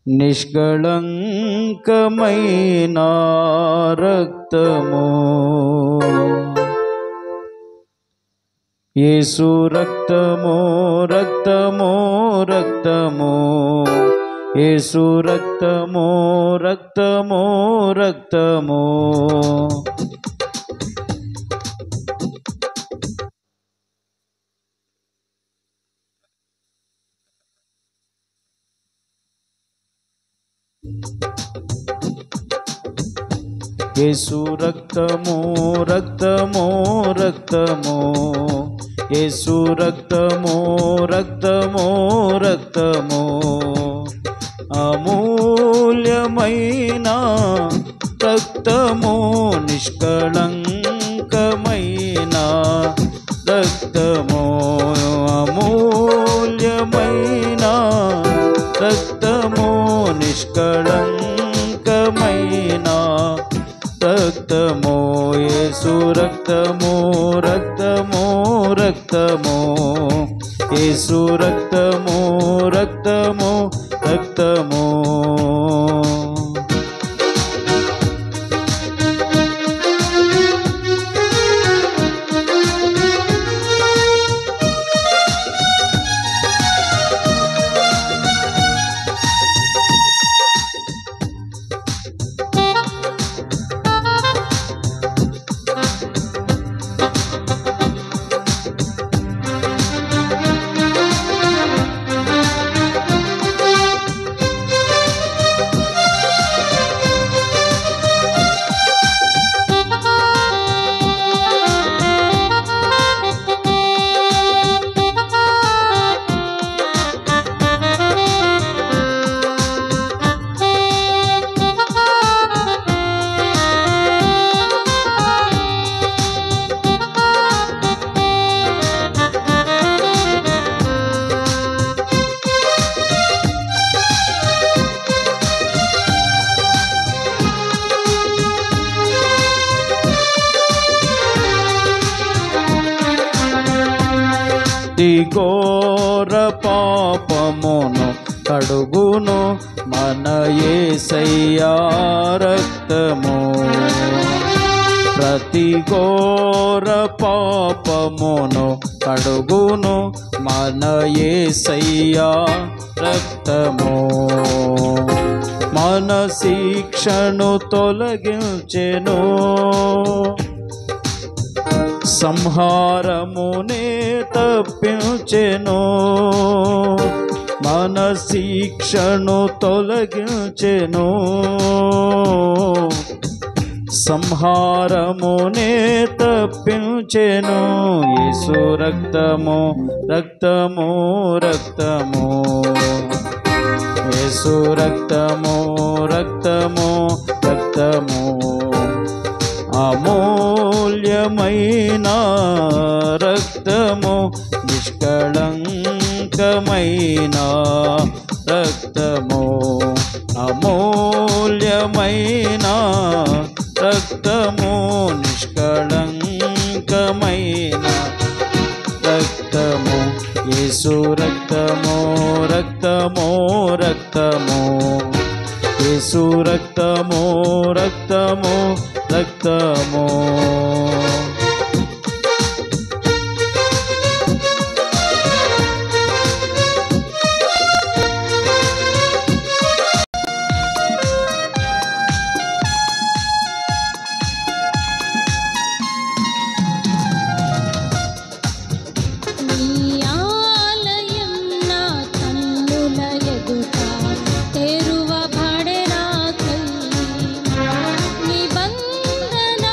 నిష్కళంకమైన రక్తము, యేసు రక్తము రక్తము రక్తము, యేసు రక్తము రక్తము రక్తము. యేసు రక్తము రక్తము రక్తము, యేసు రక్తము రక్తము రక్తము. అమూల్యమైన రక్తము, నిష్కళంకమైన రక్తము, అమూల్యమైన రక్తము, నిష్కళంకమైన రక్తము. యేసు రక్తము రక్తము రక్తము, యేసు రక్తము రక్తము రక్తము. ఘోర పాపమును కడుగును మన యేసయ్యా రక్తము, ప్రతి ఘోర పాపమును కడుగును మన యేసయ్యా రక్తము. మన శిక్షను తొలగించెను, సంహారమునే తప్పించెను, మన శిక్షను తొలగించెను, సంహారమునే తప్పించెను. యేసు రక్తము రక్తము రక్తము, యేసు రక్తము రక్తము రక్తము. అమూల్యమైన రక్తము, నిష్కళంకమైన రక్తము, అమూల్యమైన రక్తము, నిష్కళంకమైన రక్తము. యేసు రక్తము రక్తము రక్తము, యేసు రక్తము రక్తము రక్తము. తెరువబడెనా నిబంధన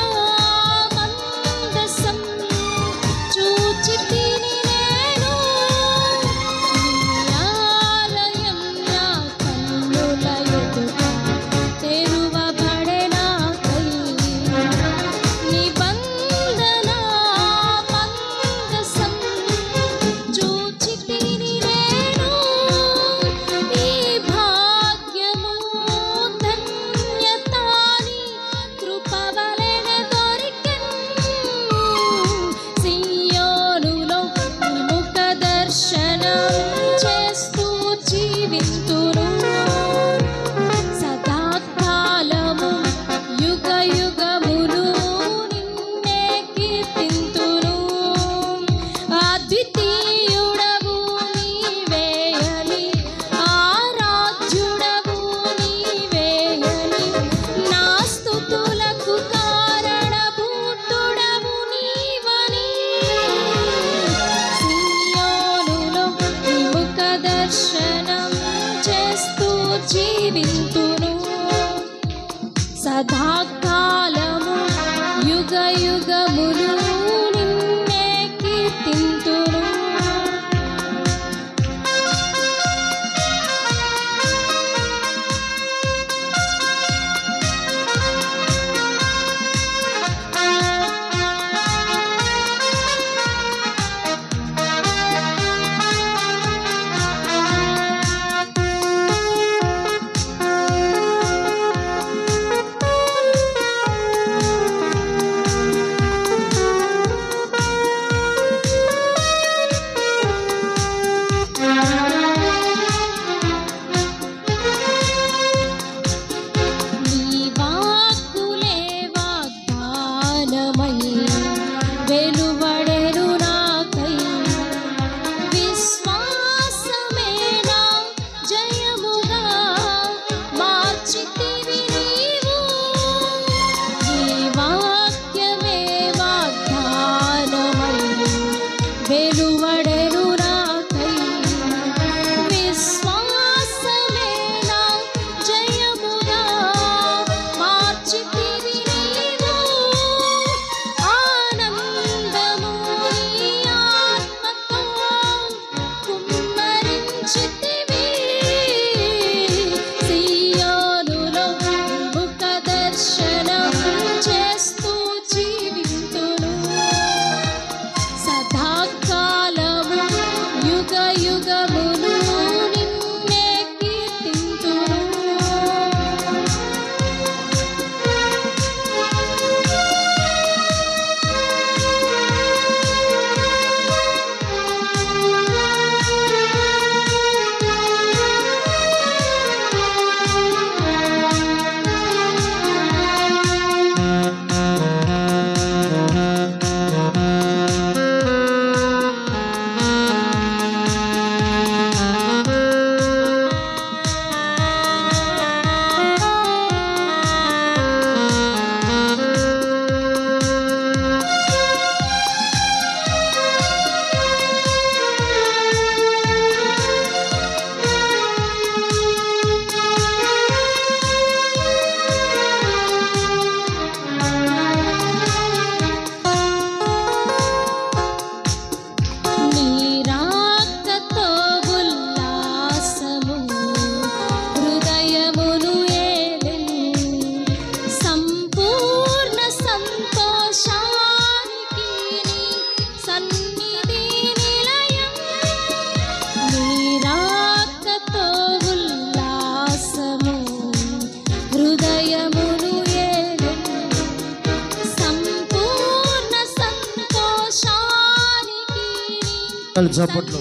చప్పట్లు.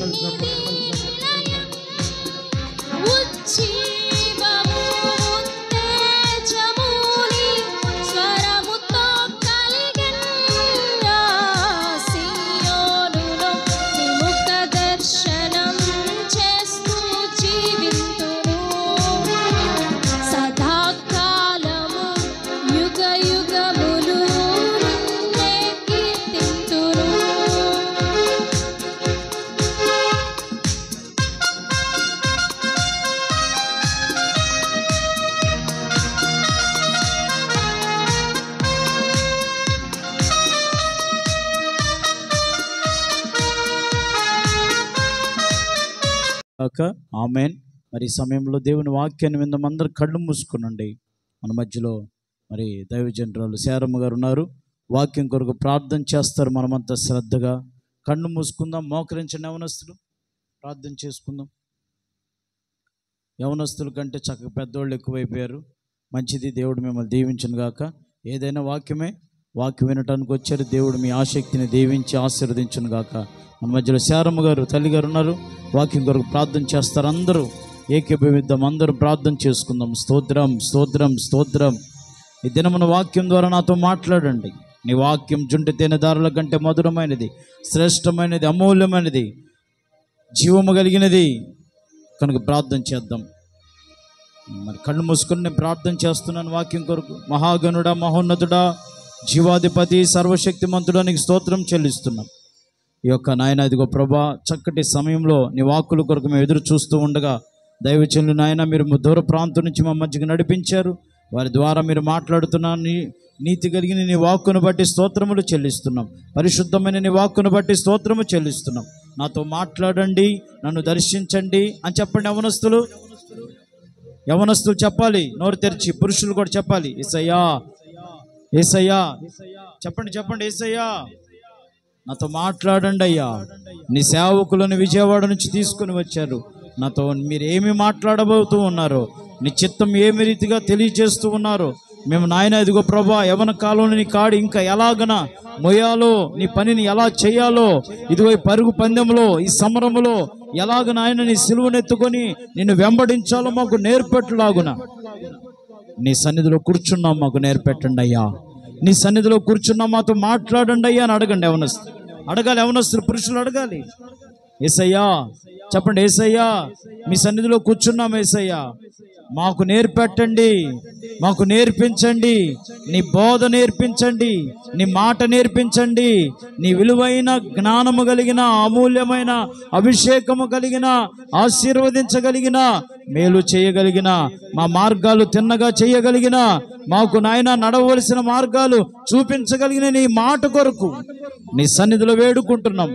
ఆమేన్. మరి ఈ సమయంలో దేవుని వాక్యాన్ని విందాం. అందరూ కళ్ళు మూసుకునండి. మన మధ్యలో మరి దైవజనరాలు శారమ్మ గారు ఉన్నారు. వాక్యం కొరకు ప్రార్థన చేస్తారు. మనమంతా శ్రద్ధగా కళ్ళు మూసుకుందాం. మోకరించండి యవనస్తులు, ప్రార్థన చేసుకుందాం. యవనస్తుల కంటే చక్కగా పెద్దోళ్ళు ఎక్కువైపోయారు. మంచిది, దేవుడు మిమ్మల్ని దీవించును గాక. ఏదైనా వాక్యం వినటానికి వచ్చారు. దేవుడు మీ ఆసక్తిని దీవించి ఆశీర్వదించును గాక. మన మధ్యలో శారమ్మ గారు తల్లి గారు ఉన్నారు. వాక్యం కొరకు ప్రార్థన చేస్తారు. అందరూ ఏకీభవిద్దాం, అందరూ ప్రార్థన చేసుకుందాం. స్తోత్రం స్తోత్రం స్తోత్రం. ఈ దినమున వాక్యం ద్వారా నాతో మాట్లాడండి. నీ వాక్యం జుంటి తేనె దారుల కంటే మధురమైనది, శ్రేష్టమైనది, అమూల్యమైనది, జీవము కలిగినది కనుక ప్రార్థన చేద్దాం. మరి కళ్ళు మూసుకొని నేను ప్రార్థన చేస్తున్నాను వాక్యం కొరకు. మహాగణుడా, మహోన్నతుడా, జీవాధిపతి, సర్వశక్తిమంతుడానికి స్తోత్రం చెల్లిస్తున్నాం. ఈ యొక్క నాయన ఇదిగో ప్రభా, చక్కటి సమయంలో నీ వాక్కుల కొరకు మేము ఎదురు చూస్తూ ఉండగా దైవజనులు నాయన మీరు దూర ప్రాంతం నుంచి మా మధ్యకి నడిపించారు. వారి ద్వారా మీరు మాట్లాడుతున్న నీతి కలిగిన నీ వాక్కును బట్టి స్తోత్రములు చెల్లిస్తున్నాం. పరిశుద్ధమైన నీ వాక్కును బట్టి స్తోత్రము చెల్లిస్తున్నాం. నాతో మాట్లాడండి, నన్ను దర్శించండి అని చెప్పండి. యవనస్తులు చెప్పాలి, నోరు తెరిచి. పురుషులు కూడా చెప్పాలి, యేసయ్యా యేసయ్యా చెప్పండి. యేసయ్యా నాతో మాట్లాడండి అయ్యా. నీ సేవకులను విజయవాడ నుంచి తీసుకుని వచ్చారు. నాతో మీరు ఏమి మాట్లాడబోతూ ఉన్నారో, నీ చిత్తం ఏమి రీతిగా తెలియజేస్తూ ఉన్నారో మేము నాయన ఇదిగో ప్రభా, యవన కాలంలో నీ కాడి ఇంకా ఎలాగన మొయ్యాలో, నీ పనిని ఎలా చేయాలో, ఇదిగో ఈ పరుగు పందెంలో, ఈ సమరములో ఎలాగ నాయన నీ సిలువనెత్తుకొని నిన్ను వెంబడించాలో మాకు నేర్పెట్టులాగున నీ సన్నిధిలో కూర్చున్నాం, మాకు నేర్పెట్టండి అయ్యా. నీ సన్నిధిలో కూర్చున్నాం, మాతో మాట్లాడండి అయ్యా అని అడగండి. యవనస్తులు పురుషులు అడగాలి. యేసయ్యా చెప్పండి, యేసయ్యా మీ సన్నిధిలో కూర్చున్నాం, యేసయ్యా మాకు నేర్పెట్టండి, మాకు నేర్పించండి, నీ బోధ నేర్పించండి, నీ మాట నేర్పించండి, నీ విలువైన జ్ఞానము కలిగిన, అమూల్యమైన అభిషేకము కలిగిన, ఆశీర్వదించగలిగిన, మేలు చేయగలిగిన, మా మార్గాలు తిన్నగా చేయగలిగిన, మాకు నాయన నడవలసిన మార్గాలు చూపించగలిగిన నీ మాట కొరకు నీ సన్నిధిలో వేడుకుంటున్నాం.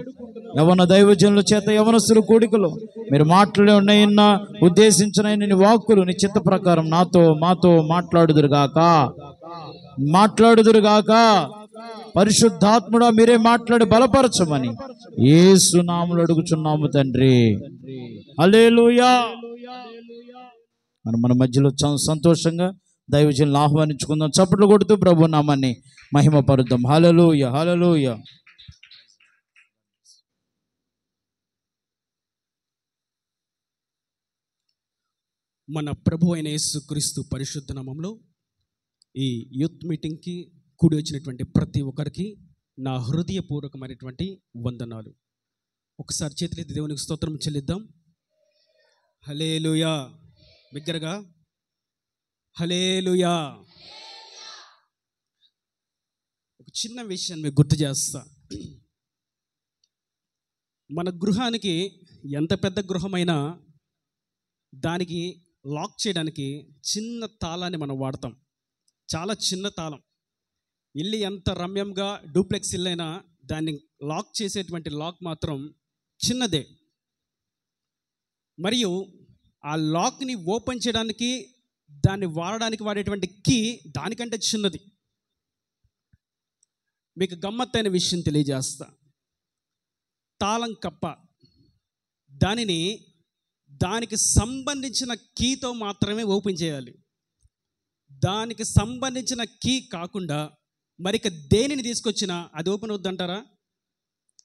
యవన దైవజనుల చేత యవనస్తుల కూడికలో మీరు మాట్లాడే ఉన్నాయన్న ఉద్దేశించిన నీ వాక్కులు నీ చిత్త ప్రకారం మాతో మాట్లాడుదురుగాక. పరిశుద్ధాత్ముడా మీరే మాట్లాడి బలపరచమని యేసు నామములో అడుగుచున్నాము తండ్రి. హల్లెలూయా. మన మధ్యలో సంతోషంగా దైవజనులను ఆహ్వానించుకుందాం. చప్పట్లు కొడుతూ ప్రభు నామాన్ని మహిమపరుద్దాం. హల్లెలూయా హల్లెలూయా. మన ప్రభు అయిన యేసుక్రీస్తు పరిశుద్ధ నామములో ఈ యూత్ మీటింగ్కి కూడి వచ్చినటువంటి ప్రతి ఒక్కరికి నా హృదయపూర్వకమైనటువంటి వందనాలు. ఒకసారి చేతులెత్తి దేవునికి స్తోత్రం చెల్లిద్దాం. హల్లెలూయా. బిగ్గరగా హల్లెలూయా. ఒక చిన్న విషయాన్ని మీకు గుర్తు చేస్తా. మన గృహానికి ఎంత పెద్ద గృహమైనా దానికి లాక్ చేయడానికి చిన్న తాళాన్ని మనం వాడతాం. చాలా చిన్న తాళం. ఇల్లు ఎంత రమ్యంగా డూప్లెక్స్ ఇల్లు అయినా దాన్ని లాక్ చేసేటువంటి లాక్ మాత్రం చిన్నదే. మరియు ఆ లాక్ని ఓపెన్ చేయడానికి దాన్ని వాడడానికి వాడేటువంటి కీ దానికంటే చిన్నది. మీకు గమ్మత్తైన విషయం తెలియజేస్తా. తాళం కప్ప దానికి సంబంధించిన కీతో మాత్రమే ఓపెన్ చేయాలి. దానికి సంబంధించిన కీ కాకుండా మరిక దేనిని తీసుకొచ్చినా అది ఓపెన్ అవుద్దంటారా?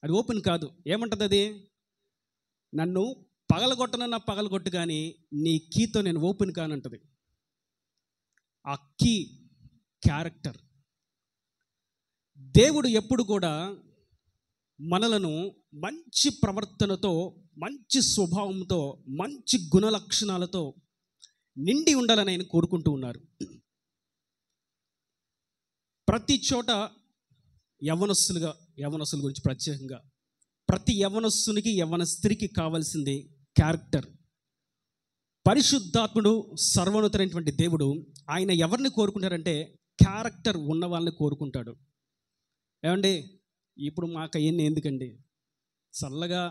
అది ఓపెన్ కాదు. ఏమంటుంది అది? నన్ను పగలగొట్టనన్నా పగలగొట్టు, కానీ నీ కీతో నేను ఓపెన్ కానంటది. ఆ కీ క్యారెక్టర్. దేవుడు ఎప్పుడు కూడా మనలను మంచి ప్రవర్తనతో, మంచి స్వభావంతో, మంచి గుణలక్షణాలతో నిండి ఉండాలని ఆయన కోరుకుంటూ ఉన్నారు. ప్రతి చోట యవ్వనస్తుల గురించి ప్రత్యేకంగా ప్రతి యవ్వనస్తునికి, యవ్వన స్త్రీకి కావాల్సింది క్యారెక్టర్. పరిశుద్ధాత్ముడు, సర్వోన్నతమైనటువంటి దేవుడు ఆయన ఎవరిని కోరుకుంటారంటే క్యారెక్టర్ ఉన్న వాళ్ళని కోరుకుంటాడు. ఏమండి, ఇప్పుడు మాకు అవన్నీ ఎందుకండి? చల్లగా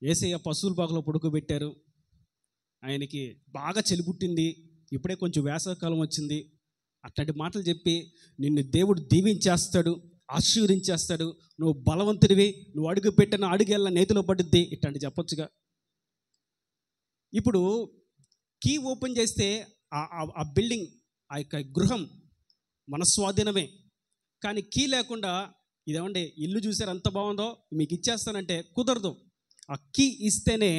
యేసయ్య పశువుల పాకలో పడుకోబెట్టారు, ఆయనకి బాగా చలి పుట్టింది, ఇప్పుడే కొంచెం వేసవికాలం వచ్చింది, అట్లాంటి మాటలు చెప్పి నిన్ను దేవుడు దీవించేస్తాడు, ఆశీర్వదించేస్తాడు, నువ్వు బలవంతుడివి, నువ్వు అడుగు పెట్టిన అడుగెళ్ళ నేతిలో పడుద్ది, ఇట్లాంటి చెప్పొచ్చుగా. ఇప్పుడు కీ ఓపెన్ చేస్తే ఆ బిల్డింగ్, ఆ యొక్క గృహం మన స్వాధీనమే. కానీ కీ లేకుండా ఇదేమంటే ఇల్లు చూసారు ఎంత బాగుందో మీకు ఇచ్చేస్తానంటే కుదరదు. ఆ కీ ఇస్తేనే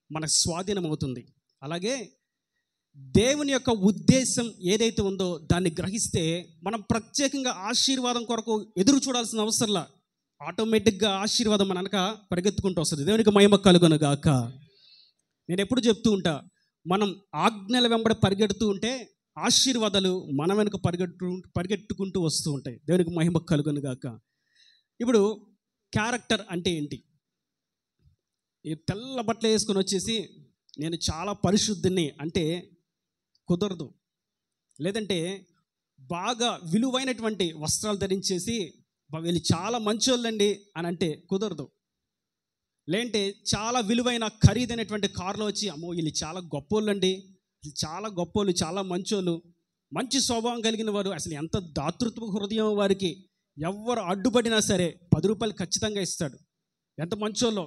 మన స్వాధీనం అవుతుంది. అలాగే దేవుని యొక్క ఉద్దేశం ఏదైతే ఉందో దాన్ని గ్రహిస్తే మనం ప్రత్యేకంగా ఆశీర్వాదం కొరకు ఎదురు చూడాల్సిన అవసరంలా, ఆటోమేటిక్గా ఆశీర్వాదం మన వెనక పరిగెత్తుకుంటూ వస్తుంది. దేవునికి మహిమ కలుగును గాక. నేను ఎప్పుడు చెప్తూ ఉంటా, మనం ఆజ్ఞల వెంబడి పరిగెడుతూ ఉంటే ఆశీర్వాదాలు మన వెనుక పరిగెట్టుకుంటూ వస్తూ ఉంటాయి. దేవునికి మహిమ కలుగును గాక. ఇప్పుడు క్యారెక్టర్ అంటే ఏంటి? ఈ తెల్ల బట్టలు వేసుకొని వచ్చేసి నేను చాలా పరిశుద్ధిని అంటే కుదరదు. లేదంటే బాగా విలువైనటువంటి వస్త్రాలు ధరించేసి వీళ్ళు చాలా మంచోళ్ళండి అని అంటే కుదరదు. లేదంటే చాలా విలువైన ఖరీదైనటువంటి కారులో వచ్చి అమ్మో వీళ్ళు చాలా గొప్పోళ్ళండి, చాలా గొప్పోళ్ళు, చాలా మంచోళ్ళు, మంచి స్వభావం కలిగిన వారు, అసలు ఎంత దాతృత్వ హృదయం వారికి, ఎవరు అడ్డుపడినా సరే 10 రూపాయలు ఖచ్చితంగా ఇస్తాడు, ఎంత మంచోళ్ళో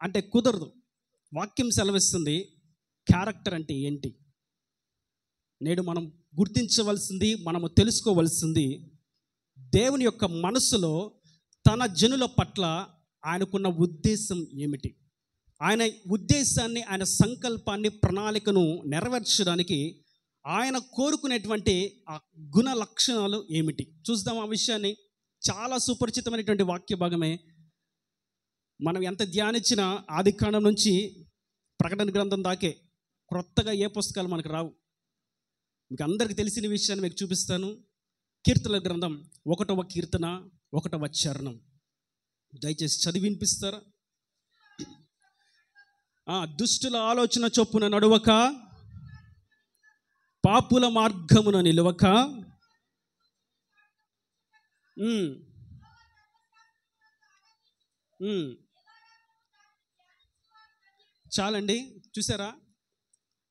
అంటే కుదరదు. వాక్యం సెలవిస్తుంది క్యారెక్టర్ అంటే ఏంటి. నేడు మనం గుర్తించవలసింది, మనము తెలుసుకోవలసింది, దేవుని యొక్క మనస్సులో తన జనుల పట్ల ఆయనకున్న ఉద్దేశం ఏమిటి, ఆయన ఉద్దేశాన్ని, ఆయన సంకల్పాన్ని, ప్రణాళికను నెరవేర్చడానికి ఆయన కోరుకునేటువంటి ఆ గుణ లక్షణాలు ఏమిటి చూద్దాం. ఆ విషయాన్ని చాలా సుపరిచితమైనటువంటి వాక్య భాగమే. మనం ఎంత ధ్యానించినా ఆదికాండం నుంచి ప్రకటన గ్రంథం దాకే క్రొత్తగా ఏ పుస్తకాలు మనకు రావు. మీకు అందరికీ తెలిసిన విషయాన్ని మీకు చూపిస్తాను. కీర్తనల గ్రంథం 1వ కీర్తన 1వ చరణం దయచేసి చదివి వినిపిస్తారా? దుష్టుల ఆలోచన చొప్పున నడువక, పాపుల మార్గమున నిలువక, చాలండి. చూసారా,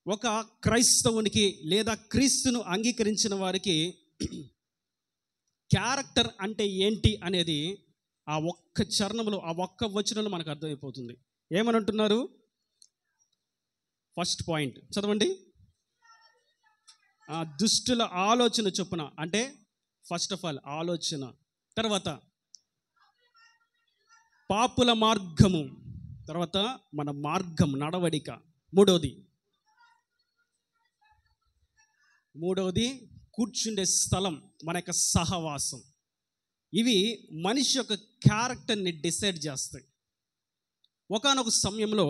ఒక క్రైస్తవునికి లేదా క్రీస్తును అంగీకరించిన వారికి క్యారెక్టర్ అంటే ఏంటి అనేది ఆ ఒక్క చరణంలో, ఆ ఒక్క వచనంలో మనకు అర్థమైపోతుంది. ఏమని అంటున్నారు? ఫస్ట్ పాయింట్ చదవండి. దుష్టుల ఆలోచన చొప్పున అంటే ఫస్ట్ ఆఫ్ ఆల్ ఆలోచన, తర్వాత పాపుల మార్గము, తర్వాత మన మార్గం, నడవడిక, మూడవది కూర్చుండే స్థలం, మన యొక్క సహవాసం. ఇవి మనిషి యొక్క క్యారెక్టర్ని డిసైడ్ చేస్తాయి. ఒకానొక సమయంలో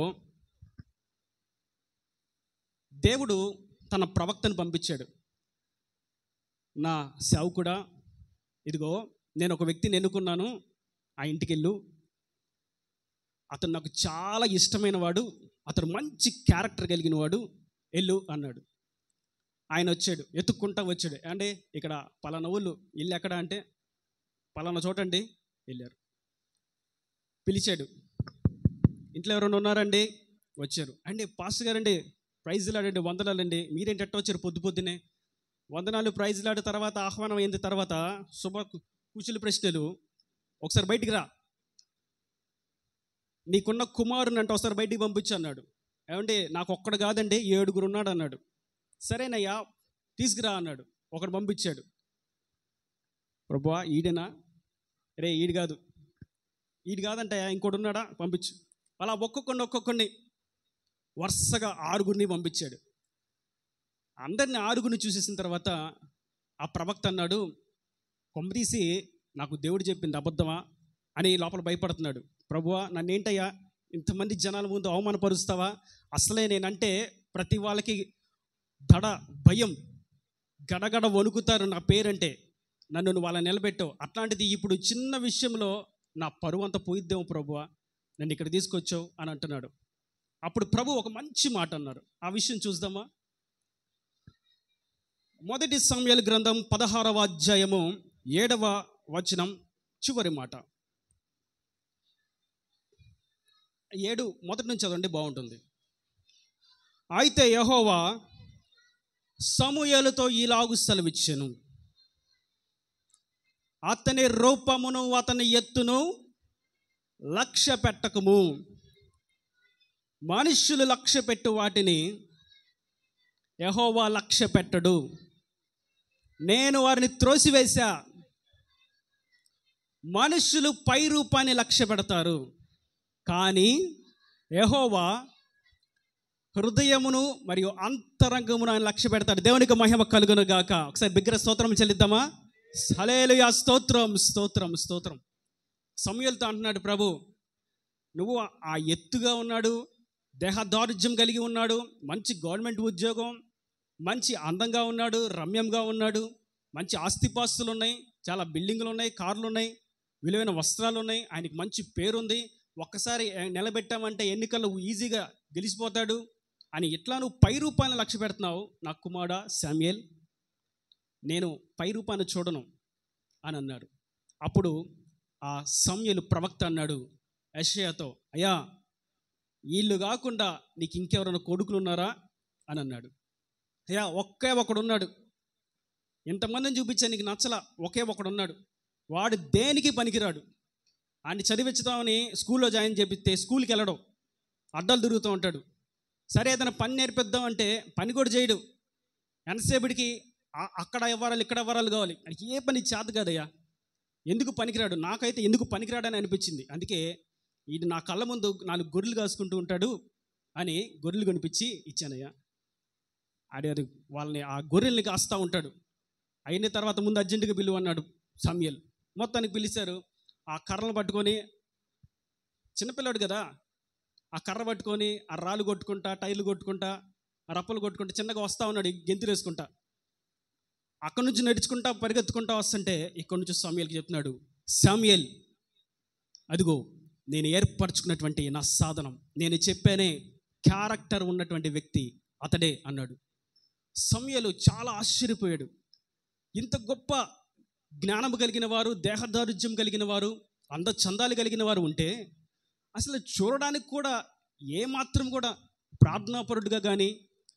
దేవుడు తన ప్రవక్తను పంపించాడు. నా సేవకుడా, ఇదిగో నేను ఒక వ్యక్తిని ఎన్నుకున్నాను, ఆ ఇంటికి వెళ్ళు, అతను నాకు చాలా ఇష్టమైన వాడు, అతను మంచి క్యారెక్టర్ కలిగిన వాడు, వెళ్ళు అన్నాడు. ఆయన వచ్చాడు, ఎత్తుక్కుంటా వచ్చాడు. అంటే ఇక్కడ పలానా ఊళ్ళు, ఇల్లు ఎక్కడ అంటే పలానా చోటండి. వెళ్ళారు, పిలిచాడు. ఇంట్లో ఎవరైనా ఉన్నారండి? వచ్చారు. అండి పాస్టర్ గారండి, ప్రైజ్లు ఆడండి, వందనాలండి, మీరేంటి ఎట్ట వచ్చారు పొద్దున్నే? వందనాలు ప్రైజ్లు ఆడిన తర్వాత ఆహ్వానం అయిన తర్వాత శుభ కుశల ప్రశ్నలు, ఒకసారి బయటికి రా, నీకున్న కుమారుని అంటే ఒకసారి బయటికి పంపించు అన్నాడు. ఏమంటే నాకు ఒక్కడు కాదండి 7 ఉన్నాడు అన్నాడు. సరేనయ్యా తీసుకురా అన్నాడు. ఒకడు పంపించాడు. ప్రభువా ఈడేనా? రే ఈడు కాదంటయ్యా, ఇంకోటి ఉన్నాడా? పంపించు. అలా ఒక్కొక్కడిని వరుసగా 6 పంపించాడు. అందరిని 6 చూసేసిన తర్వాత ఆ ప్రవక్త అన్నాడు, కొంపదీసి నాకు దేవుడు చెప్పింది అబద్ధమా అని లోపల భయపడుతున్నాడు. ప్రభువా, నన్నేంటయ్యా ఇంతమంది జనాల ముందు అవమానపరుస్తావా? అసలే నేనంటే ప్రతి వాళ్ళకి భయం, గడగడ వణుకుతారు నా పేరంటే. నన్ను నువ్వు అలా నిలబెట్టావు, అట్లాంటిది ఇప్పుడు చిన్న విషయంలో నా పరువు అంతా పోయిద్దేమో ప్రభువా, నన్ను ఇక్కడ తీసుకొచ్చావు అని అంటున్నాడు. అప్పుడు ప్రభు ఒక మంచి మాట అన్నారు. ఆ విషయం చూద్దామా? 1 సమూయేలు గ్రంథం 16వ అధ్యాయము 7వ వచనం చివరి మాట. 7 మొదటి నుంచి చదవండి, బాగుంటుంది. అయితే యెహోవా సమూయేలుతో ఇలాగు సెలవిచ్చెను, అతని రూపమును అతని ఎత్తును లక్ష్య పెట్టకము. మనుష్యులు లక్ష్య పెట్టు వాటిని యెహోవా లక్ష్య పెట్టడు. నేను వారిని త్రోసివేశా. మనుష్యులు పై రూపాన్ని లక్ష్య పెడతారు, కానీ యెహోవా హృదయమును మరియు అంతరంగమును ఆయన లక్ష్య పెడతాడు. దేవునికి మహిమ కలుగును గాక. ఒకసారి బిగ్గర స్తోత్రం చెల్లిద్దామా? హల్లెలూయా, స్తోత్రం స్తోత్రం స్తోత్రం. సమూయేలుతో అంటున్నాడు ప్రభు, నువ్వు ఆ ఎత్తుగా ఉన్నాడు, దేహదారుఢ్యం కలిగి ఉన్నాడు, మంచి గవర్నమెంట్ ఉద్యోగం, మంచి అందంగా ఉన్నాడు, రమ్యంగా ఉన్నాడు, మంచి ఆస్తిపాస్తులు ఉన్నాయి, చాలా బిల్డింగులు ఉన్నాయి, కార్లు ఉన్నాయి, విలువైన వస్త్రాలు ఉన్నాయి, ఆయనకి మంచి పేరుంది. ఒక్కసారి నిలబెట్టామంటే ఎన్నికల్లో ఈజీగా గెలిచిపోతాడు అని ఇట్లా నువ్వు పై రూపాన్ని లక్ష్య పెడుతున్నావు. నా కుమారుడా శామ్యూయేల్, నేను పై రూపాన్ని చూడను అని అన్నాడు. అప్పుడు ఆ సమూయేలు ప్రవక్త అన్నాడు యెషయాతో, అయ్యా, వీళ్ళు కాకుండా నీకు ఇంకెవరైనా కొడుకులు ఉన్నారా అని అన్నాడు. అయ్యా, ఒకే ఒకడున్నాడు, ఇంతమందిని చూపించా నీకు నచ్చలా, ఒకే ఒకడున్నాడు, వాడు దేనికి పనికిరాడు. ఆయన్ని చదివించుదామని స్కూల్లో జాయిన్ చేపిస్తే స్కూల్కి వెళ్ళడం, అడ్డాలు తిరుగుతూ ఉంటాడు. సరే ఏదైనా పని నేర్పిద్దాం అంటే పని కూడా చేయడు. ఎంతసేపటికి అక్కడ ఇవ్వరాలు ఇక్కడ ఇవ్వరాలు కావాలి. ఆయనకి ఏ పని చేత కాదయ్యా, ఎందుకు పనికిరాడు, నాకైతే ఎందుకు పనికిరాడని అనిపించింది. అందుకే ఇది నా కళ్ళ ముందు 4 గొర్రెలు కాసుకుంటూ ఉంటాడు అని గొర్రెలు కొనిపించి ఇచ్చానయ్యా. అది వాళ్ళని ఆ గొర్రెల్ని కాస్తూ ఉంటాడు. అయిన తర్వాత ముందు అర్జెంటుగా పిలువు అన్నాడు సమూయేలు. మొత్తానికి పిలిచారు. ఆ కర్రలు పట్టుకొని, చిన్నపిల్లాడు కదా, ఆ కర్ర పట్టుకొని ఆ రాళ్ళు కొట్టుకుంటా, టైర్లు కొట్టుకుంటా, ఆ రప్పలు కొట్టుకుంటా చిన్నగా వస్తూ ఉన్నాడు, గెంతులు వేసుకుంటా. అక్కడి నుంచి నడుచుకుంటా పరిగెత్తుకుంటా వస్తుంటే ఇక్కడి నుంచి సమూయేలుకి చెప్తున్నాడు, సమూయేల్, అదిగో నేను ఏర్పరచుకున్నటువంటి నా సాధనం, నేను చెప్పానే క్యారెక్టర్ ఉన్నటువంటి వ్యక్తి అతడే అన్నాడు. సమూయేలు చాలా ఆశ్చర్యపోయాడు. ఇంత గొప్ప జ్ఞానము కలిగిన వారు, దేహదారుఢ్యం కలిగిన వారు, అందచందాలు కలిగిన వారు ఉంటే అసలు చూడడానికి కూడా ఏమాత్రం కూడా ప్రార్థనాపరుడుగా కానీ,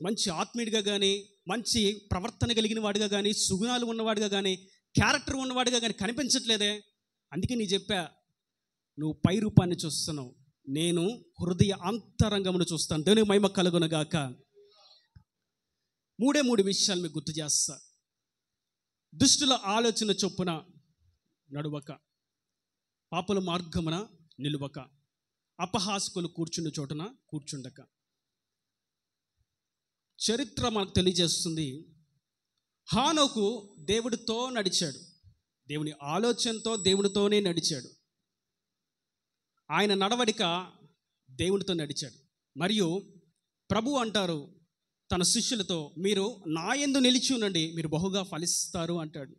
మంచి ఆత్మీయుడిగా కానీ, మంచి ప్రవర్తన కలిగిన వాడిగా కానీ, సుగుణాలు ఉన్నవాడిగా కానీ, క్యారెక్టర్ ఉన్నవాడిగా కానీ కనిపించట్లేదే. అందుకే నీ చెప్పా, నువ్వు పై రూపాన్ని చూస్తున్నావు, నేను హృదయ అంతరంగమును చూస్తాను. దేవునికి మహిమ కలుగునుగాక. 3 విషయాలు మీకు గుర్తు చేస్తా. దుష్టుల ఆలోచన చొప్పున నడువక, పాపుల మార్గమున నిలువక, అపహాసకులు కూర్చున్న చోటున కూర్చుండక. చరిత్ర మనకు తెలియజేస్తుంది, హానోకు దేవుడితో నడిచాడు, దేవుని ఆలోచనతో దేవుడితోనే నడిచాడు. ఆయన నడవడిక దేవుడితో నడిచాడు. మరియు ప్రభు అంటారు తన శిష్యులతో, మీరు నా యందు నిలిచి ఉండండి, మీరు బహుగా ఫలిస్తారు అంటాడు.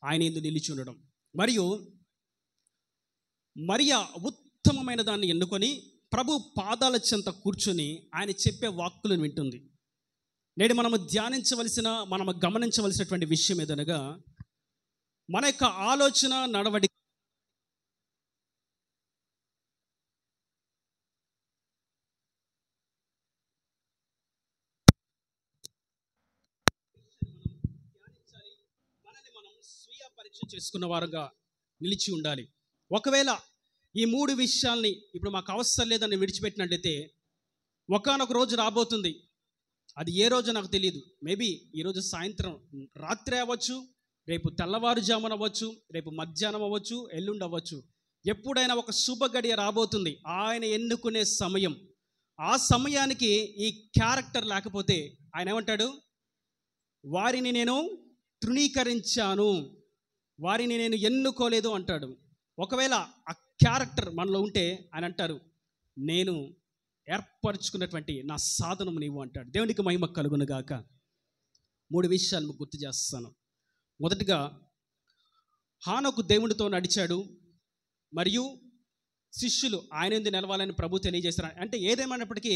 ఆయన యందు నిలిచి ఉండడం. మరియు మరియా ఉత్తమమైన దాన్ని ఎన్నుకొని ప్రభు పాదాల చెంత కూర్చొని ఆయన చెప్పే వాక్కులను వింటుంది. నేడు మనము ధ్యానించవలసిన, మనము గమనించవలసినటువంటి విషయం ఏదనగా, మన యొక్క ఆలోచన నడవడి మనల్ని మనం స్వీయ పరీక్ష చేసుకున్న వారుగా నిలిచి ఉండాలి. ఒకవేళ ఈ 3 విషయాల్ని ఇప్పుడు మాకు అవసరం లేదని విడిచిపెట్టినట్లయితే ఒకానొక రోజు రాబోతుంది. అది ఏ రోజు నాకు తెలియదు. మేబీ ఈరోజు సాయంత్రం, రాత్రి అవ్వచ్చు, రేపు తెల్లవారుజామున అవ్వచ్చు, రేపు మధ్యాహ్నం అవ్వచ్చు, ఎల్లుండి అవ్వచ్చు. ఎప్పుడైనా ఒక శుభ గడియ రాబోతుంది, ఆయన ఎన్నుకునే సమయం. ఆ సమయానికి ఈ క్యారెక్టర్ లేకపోతే ఆయన ఏమంటాడు? వారిని నేను తృణీకరించాను, వారిని నేను ఎన్నుకోలేదు అంటాడు. ఒకవేళ ఆ క్యారెక్టర్ మనలో ఉంటే ఆయన అంటారు, నేను ఏర్పరచుకున్నటువంటి నా సాధనము నీవు అంటాడు. దేవునికి మహిమ కలుగును గాక. 3 విషయాలు మీకు గుర్తు చేస్తాను. మొదటిగా, హానోకు దేవునితో నడిచాడు, మరియు శిష్యులు ఆయన యందు నిలవాలని ప్రభు తెలియజేశారు. అంటే ఏదేమైనప్పటికీ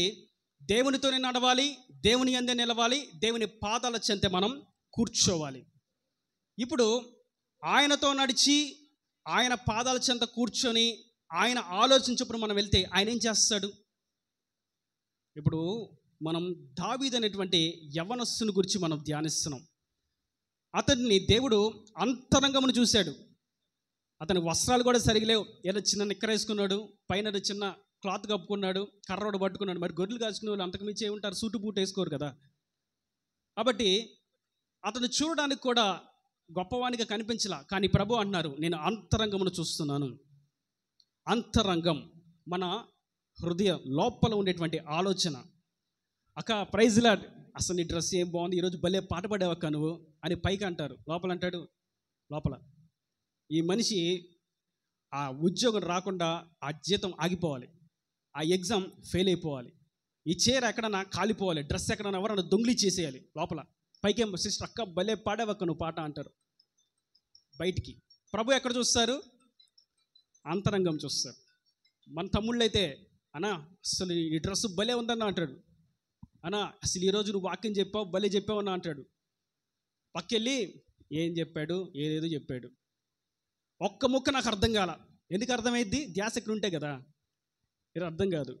దేవునితోనే నడవాలి, దేవుని యందే నిలవాలి, దేవుని పాదాల చెంత మనం కూర్చోవాలి. ఇప్పుడు ఆయనతో నడిచి ఆయన పాదాల చెంత కూర్చొని ఆయన ఆలోచించినప్పుడు మనం వెళ్తే ఆయన ఏం చేస్తాడు? ఇప్పుడు మనం దావీదు అనేటువంటి యవనస్తుని గురించి మనం ధ్యానిస్తున్నాం. అతన్ని దేవుడు అంతరంగమును చూశాడు. అతని వస్త్రాలు కూడా సరిగలేవు, ఏదో చిన్న నిక్కర వేసుకున్నాడు, పైన చిన్న క్లాత్ కప్పుకున్నాడు, కర్రోడు పట్టుకున్నాడు. మరి గొర్రెలు కాసుకునే వాళ్ళు అంతకుమించి ఏముంటారు? సూటు బూట్ వేసుకోరు కదా. కాబట్టి అతను చూడడానికి కూడా గొప్పవానిగా కనిపించలా. కానీ ప్రభు అన్నారు, నేను అంతరంగమును చూస్తున్నాను. అంతరంగం మన హృదయ లోపల ఉండేటువంటి ఆలోచన. అక్క ప్రైజ్ లార్డ్, అసలు నీ డ్రెస్ ఏం బాగుంది, ఈరోజు భలే పాట పాడావక్క నువ్వు అని పైకి అంటారు, లోపల అంటాడు, లోపల ఈ మనిషి ఆ ఉద్యోగం రాకుండా ఆ జీతం ఆగిపోవాలి, ఆ ఎగ్జామ్ ఫెయిల్ అయిపోవాలి, ఈ చీర ఎక్కడన్నా కాలిపోవాలి, డ్రెస్ ఎక్కడన్నా ఎవరన్నా దొంగిలి చేసేయాలి. లోపల పైకేం సిస్టర్ అక్క భలే పాడావక్క నువ్వు పాట అంటారు. బయటికి ప్రభు ఎక్కడ చూస్తారు? అంతరంగం చూస్తారు. మన తమ్ముళ్ళు అయితే, అన్నా అసలు ఈ డ్రెస్ భలే ఉందన్నా అంటాడు, అన్నా అసలు ఈరోజు నువ్వు వాక్యం చెప్పావు భలే చెప్పావు అన్నా అంటాడు. పక్కెళ్ళి ఏం చెప్పాడు, ఏదేదో చెప్పాడు, ఒక్క ముక్క నాకు అర్థం కాల. ఎందుకు అర్థమైద్ది? ధ్యాస ఇక్కడ ఉంటే కదా, ఇది అర్థం కాదు.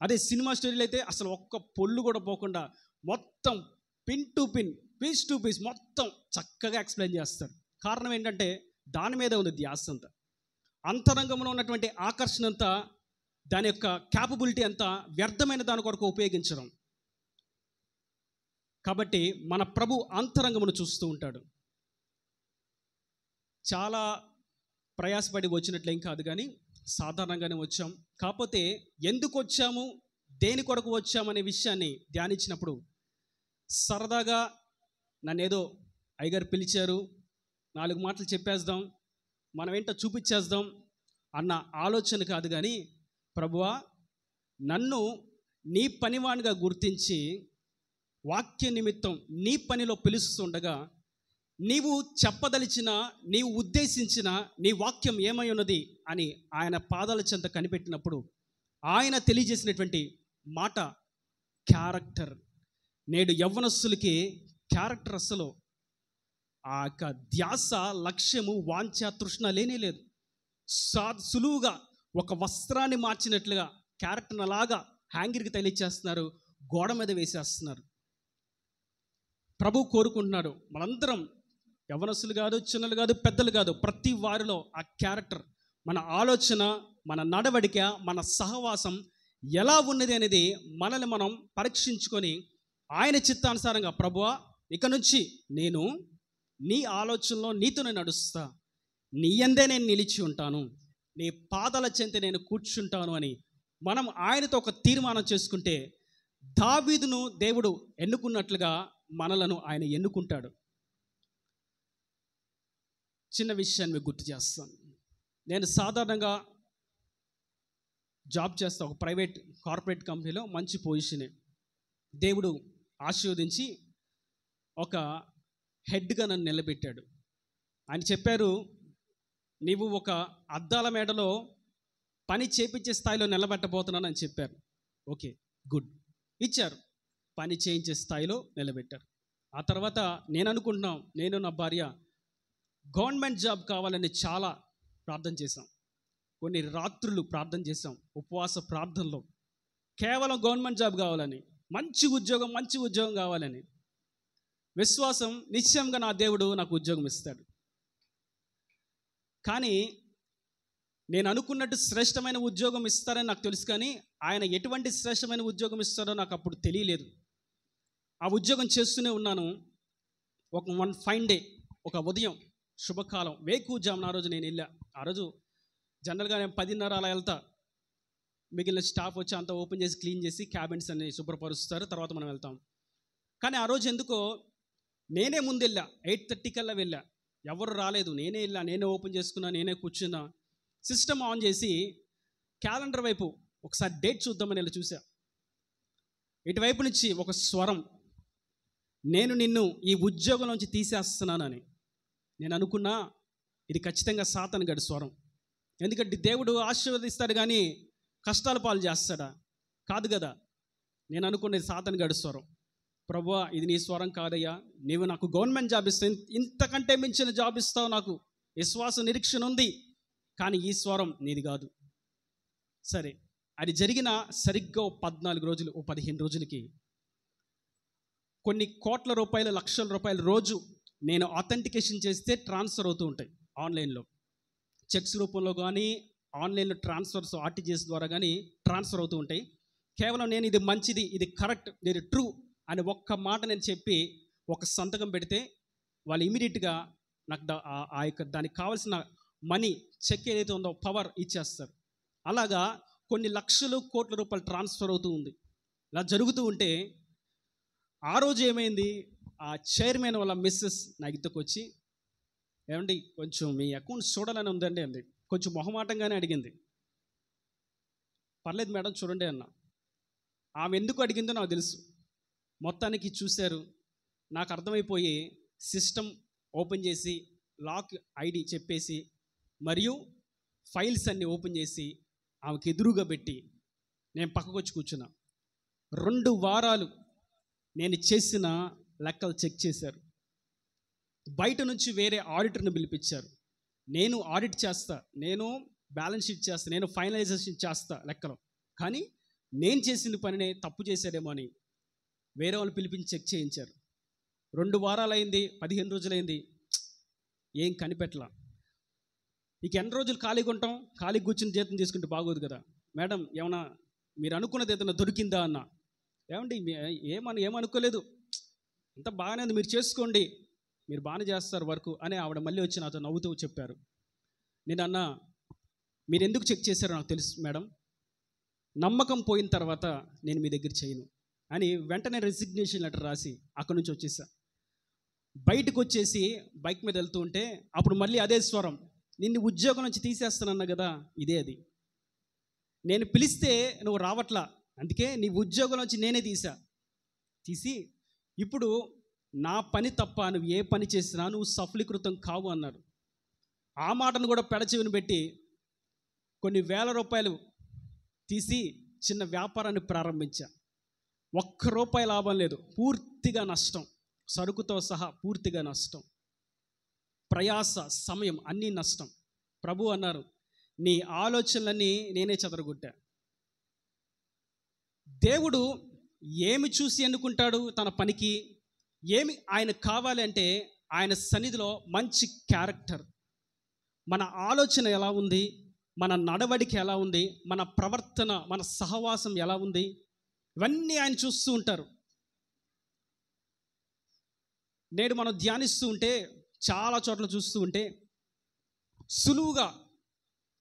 అదే సినిమా స్టోరీలు అయితే అసలు ఒక్క పొల్లు కూడా పోకుండా మొత్తం pin to pin, piece to piece మొత్తం చక్కగా ఎక్స్ప్లెయిన్ చేస్తాడు. కారణం ఏంటంటే దాని మీద ఉంది ధ్యాస అంతా. అంతరంగంలో ఉన్నటువంటి ఆకర్షణ అంతా, దాని యొక్క క్యాపబిలిటీ అంతా వ్యర్థమైన దాని కొరకు ఉపయోగించడం. కాబట్టి మన ప్రభు అంతరంగమును చూస్తూ ఉంటాడు. చాలా ప్రయాసపడి వచ్చినట్లేం కాదు, కానీ సాధారణంగానే వచ్చాం. కాకపోతే ఎందుకు వచ్చాము, దేని కొరకు వచ్చామనే విషయాన్ని ధ్యానించినప్పుడు సరదాగా నన్ను ఏదో అయ్యగారు పిలిచారు, 4 మాటలు చెప్పేద్దాం, మనం ఏంటో చూపించేద్దాం అన్న ఆలోచన కాదు. కానీ ప్రభువా, నన్ను నీ పనివానిగా గుర్తించి వాక్య నిమిత్తం నీ పనిలో పిలుస్తుండగా, నీవు చెప్పదలిచిన, నీవు ఉద్దేశించిన నీ వాక్యం ఏమై ఉన్నది అని ఆయన పాదాల చెంత కనిపెట్టినప్పుడు ఆయన తెలియజేసినటువంటి మాట క్యారెక్టర్. నేడు యవ్వనస్తులకి క్యారెక్టర్ అసలు ఆ యొక్క ధ్యాస, లక్ష్యము, వాంఛ, తృష్ణ లేనే లేదు. సులువుగా ఒక వస్త్రాన్ని మార్చినట్లుగా క్యారెక్టర్ని అలాగా హ్యాంగిర్కి తగిలిచ్చేస్తున్నారు, గోడ మీద వేసేస్తున్నారు. ప్రభు కోరుకుంటున్నాడు మనందరం, యవ్వనస్తులు కాదు, చిన్నలు కాదు, పెద్దలు కాదు, ప్రతి వారిలో ఆ క్యారెక్టర్, మన ఆలోచన, మన నడవడిక, మన సహవాసం ఎలా ఉన్నది అనేది మనల్ని మనం పరీక్షించుకొని ఆయన చిత్తానుసారంగా, ప్రభువా ఇక నుంచి నేను నీ ఆలోచనలో నీతోనే నడుస్తా, నీ యందే నేను నిలిచి ఉంటాను, నీ పాదాల చెంత నేను కూర్చుంటాను అని మనం ఆయనతో ఒక తీర్మానం చేసుకుంటే దావీదును దేవుడు ఎన్నుకున్నట్లుగా మనలను ఆయన ఎన్నుకుంటాడు. చిన్న విషయాన్ని మీకు గుర్తు చేస్తాను. నేను సాధారణంగా జాబ్ చేస్తా, ఒక ప్రైవేట్ కార్పొరేట్ కంపెనీలో మంచి పొజిషనే. దేవుడు ఆశీర్వదించి ఒక హెడ్గా నన్ను నిలబెట్టాడు. ఆయన చెప్పారు, నీవు ఒక అద్దాల మేడలో పని చేపించే స్థాయిలో నిలబెట్టబోతున్నాను అని చెప్పారు. ఓకే, గుడ్, ఇచ్చారు. పని చేయించే స్థాయిలో నిలబెట్టారు. ఆ తర్వాత నేను అనుకుంటున్నాం, నేను నా భార్య గవర్నమెంట్ జాబ్ కావాలని చాలా ప్రార్థన చేశాం. కొన్ని రాత్రులు ప్రార్థన చేశాం, ఉపవాస ప్రార్థనలో, కేవలం గవర్నమెంట్ జాబ్ కావాలని, మంచి ఉద్యోగం కావాలని. విశ్వాసం, నిశ్చయంగా నా దేవుడు నాకు ఉద్యోగం ఇస్తాడు. కానీ నేను అనుకున్నట్టు శ్రేష్టమైన ఉద్యోగం ఇస్తారని నాకు తెలుసు, కానీ ఆయన ఎటువంటి శ్రేష్టమైన ఉద్యోగం ఇస్తారో నాకు అప్పుడు తెలియలేదు. ఆ ఉద్యోగం చేస్తూనే ఉన్నాను. వన్ ఫైన్ డే, ఒక ఉదయం శుభకాలం, వేకువజామున ఆ రోజు నేను వెళ్ళా. ఆ రోజు జనరల్గా నేను 10:30 అలా వెళ్తా. మిగిలిన స్టాఫ్ వచ్చి అంతా ఓపెన్ చేసి క్లీన్ చేసి క్యాబిన్స్ అన్ని శుభ్రపరుస్తారు, తర్వాత మనం వెళ్తాం. కానీ ఆ రోజు ఎందుకో నేనే ముందు వెళ్ళా, 8:30 కల్లా వెళ్ళా. ఎవరు రాలేదు, నేనే వెళ్ళా, నేనే ఓపెన్ చేసుకున్నా, నేనే కూర్చున్నా. సిస్టమ్ ఆన్ చేసి క్యాలెండర్ వైపు ఒకసారి డేట్ చూద్దామని వెళ్ళి చూసా. ఇటువైపు నుంచి ఒక స్వరం, నేను నిన్ను ఈ ఉద్యోగం నుంచి తీసేస్తున్నానని. నేను అనుకున్నా ఇది ఖచ్చితంగా సాతాను గడి స్వరం. ఎందుకంటే దేవుడు ఆశీర్వదిస్తాడు కానీ కష్టాల పాలు చేస్తాడా? కాదు కదా. నేను అనుకున్నది సాతాను గడి స్వరం. ప్రభువా, ఇది నీ స్వరం కాదయ్యా, నీవు నాకు గవర్నమెంట్ జాబ్ ఇస్తావు, ఇంతకంటే మించిన జాబ్ ఇస్తావు, నాకు విశ్వాస నిరీక్షణ ఉంది, కానీ ఈ స్వరం నీది కాదు. సరే, అది జరిగిన సరిగ్గా 14 రోజులు, 15 రోజులకి కొన్ని కోట్ల రూపాయలు, లక్షల రూపాయలు రోజు నేను అథెంటికేషన్ చేస్తే ట్రాన్స్ఫర్ అవుతూ ఉంటాయి ఆన్లైన్లో. చెక్స్ రూపంలో కానీ ఆన్లైన్లో ట్రాన్స్ఫర్స్ ఆర్టీజీఎస్ ద్వారా కానీ ట్రాన్స్ఫర్ అవుతూ ఉంటాయి. కేవలం నేను ఇది మంచిది, ఇది కరెక్ట్, ఇది ట్రూ అని ఒక్క మాట నేను చెప్పి ఒక సంతకం పెడితే వాళ్ళు ఇమీడియట్గా నాకు ఆ యొక్క దానికి కావాల్సిన మనీ, చెక్ ఏదైతే ఉందో పవర్ ఇచ్చేస్తారు. అలాగా కొన్ని లక్షలు కోట్ల రూపాయలు ట్రాన్స్ఫర్ అవుతూ ఉంది. ఇలా జరుగుతూ ఉంటే ఆ రోజు ఏమైంది, ఆ చైర్మన్ వాళ్ళ మిస్సెస్ నా ఇద్దరికి వచ్చి, ఏమండి కొంచెం మీ అకౌంట్స్ చూడాలని ఉందండి అంది. కొంచెం మొహమాటంగానే అడిగింది. పర్లేదు మేడం చూడండి అన్న. ఆమె ఎందుకు అడిగిందో నాకు తెలుసు. మొత్తానికి చూశారు. నాకు అర్థమైపోయి సిస్టమ్ ఓపెన్ చేసి లాక్ ఐడి చెప్పేసి మరియు ఫైల్స్ అన్నీ ఓపెన్ చేసి ఆమెకి ఎదురుగా పెట్టి నేను పక్కకు వచ్చి కూర్చున్నా. 2 వారాలు నేను చేసిన లెక్కలు చెక్ చేశారు. బయట నుంచి వేరే ఆడిటర్ని పిలిపించారు. నేను ఆడిట్ చేస్తా, నేను బ్యాలెన్స్ షీట్ చేస్తా, నేను ఫైనలైజేషన్ చేస్తా లెక్కలు, కానీ నేను చేసిన పనినే తప్పు చేశాడేమో అని వేరే వాళ్ళు పిలిపించి చెక్ చేయించారు. 2 వారాలైంది, 15 రోజులైంది, ఏం కనిపెట్టలా. ఇక ఎన్ని రోజులు ఖాళీగా ఉంటాం? ఖాళీ కూర్చుని జీతం తీసుకుంటే బాగోదు కదా. మేడం ఏమన్నా మీరు అనుకున్నది ఏదైనా దొరికిందా అన్న. ఏమండి ఏమనుకోలేదు, అంతా బాగానే ఉంది, మీరు చేసుకోండి, మీరు బాగానే చేస్తారు వర్క్ అని ఆవిడ మళ్ళీ వచ్చి నాతో నవ్వుతూ చెప్పారు. నేను అన్నా, మీరు ఎందుకు చెక్ చేశారో నాకు తెలుసు మేడం, నమ్మకం పోయిన తర్వాత నేను మీ దగ్గర చేయను అని వెంటనే రెసిగ్నేషన్ లెటర్ రాసి అక్కడి నుంచి వచ్చేసా. బయటకు వచ్చేసి బైక్ మీద వెళ్తూ ఉంటే అప్పుడు మళ్ళీ అదే స్వరం, నిన్ను ఉద్యోగం నుంచి తీసేస్తానన్నా కదా, ఇదే అది. నేను పిలిస్తే నువ్వు రావట్లా, అందుకే నీ ఉద్యోగం నుంచి నేనే తీసి ఇప్పుడు నా పని తప్ప నువ్వు ఏ పని చేసినా నువ్వు సఫలీకృతం కావు అన్నారు. ఆ మాటను కూడా పెడచెవిని పెట్టి కొన్ని వేల రూపాయలు తీసి చిన్న వ్యాపారాన్ని ప్రారంభించా. ₹1 లాభం లేదు, పూర్తిగా నష్టం, సరుకుతో సహా పూర్తిగా నష్టం, ప్రయాస, సమయం అన్నీ నష్టం. ప్రభు అన్నారు, నీ ఆలోచనలన్నీ నేనే చెదరగొట్టా. దేవుడు ఏమి చూసి ఎన్నుకుంటాడు తన పనికి? ఏమి ఆయన కావాలి అంటే ఆయన సన్నిధిలో మంచి క్యారెక్టర్, మన ఆలోచన ఎలా ఉంది, మన నడవడిక ఎలా ఉంది, మన ప్రవర్తన, మన సహవాసం ఎలా ఉంది, ఇవన్నీ ఆయన చూస్తూ ఉంటారు. నేడు మనం ధ్యానిస్తూ ఉంటే చాలా చోట్ల చూస్తూ ఉంటే సులువుగా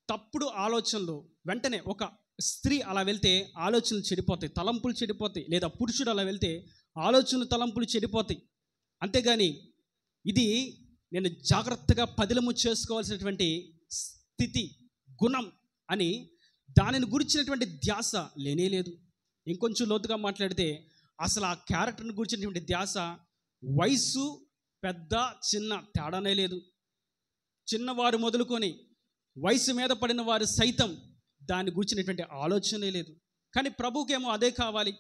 తప్పుడు ఆలోచనలు, వెంటనే ఒక స్త్రీ అలా వెళ్తే ఆలోచనలు చెడిపోతాయి, తలంపులు చెడిపోతాయి, లేదా పురుషుడు అలా వెళ్తే ఆలోచనలు తలంపులు చెడిపోతాయి. అంతేగాని ఇది నేను జాగ్రత్తగా పదిలము చేసుకోవాల్సినటువంటి స్థితి, గుణం అని దానిని గురించినటువంటి ధ్యాస లేనేలేదు. ఇంకొంచెం లోతుగా మాట్లాడితే అసలు ఆ క్యారెక్టర్ని గురించినటువంటి ధ్యాస వయసు పెద్ద చిన్న తేడానే లేదు. చిన్నవారు మొదలుకొని వయసు మీద పడిన వారు సైతం దాన్ని గురించినటువంటి ఆలోచనే లేదు. కానీ ప్రభుకేమో అదే కావాలి.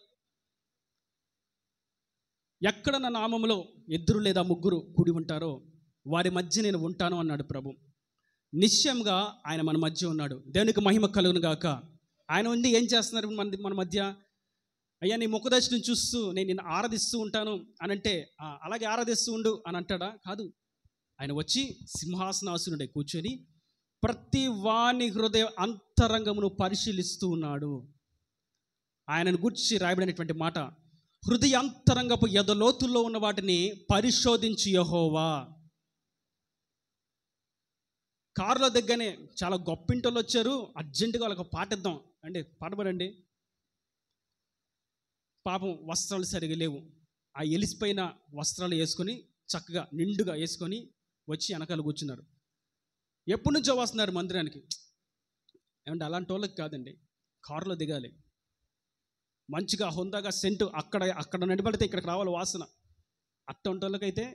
ఎక్కడ నా నామములో 2 లేదా 3 కూడి ఉంటారో వారి మధ్య నేను ఉంటాను అన్నాడు ప్రభు. నిశ్చయంగా ఆయన మన మధ్య ఉన్నాడు. దేవునికి మహిమ కలుగును గాక. ఆయన ఉండి ఏం చేస్తున్నారు మన మధ్య? అయ్యా నీ ముఖదర్శనం చూస్తూ నేను నిన్ను ఆరాధిస్తూ ఉంటాను అని అంటే అలాగే ఆరాధిస్తూ ఉండు అని అంటాడా? కాదు. ఆయన వచ్చి సింహాసనాసనుడే కూర్చొని ప్రతి వాని హృదయ అంతరంగమును పరిశీలిస్తూ ఉన్నాడు. ఆయనను గురించి రాయబడినటువంటి మాట, హృదయాంతరంగపు ఎదలోతుల్లో ఉన్న వాటిని పరిశోధించు యెహోవా. కారులో దిగ్గానే చాలా గొప్పింటోళ్ళు వచ్చారు, అర్జెంటుగా వాళ్ళకి పాట ఇద్దాం అంటే పాట పాడండి. పాపం వస్త్రాలు సరిగా లేవు, ఆ ఎలిసిపోయిన వస్త్రాలు వేసుకొని చక్కగా నిండుగా వేసుకొని వచ్చి వెనకాల కూర్చున్నారు. ఎప్పటి నుంచో వస్తున్నారు మందిరానికి. ఏమంటే అలాంటి వాళ్ళకి కాదండి, కారులో దిగాలి, మంచిగా హుందాగా సెంటు అక్కడ నడిపడితే ఇక్కడికి రావాలి వాసన. అట్టంటి వాళ్ళకైతే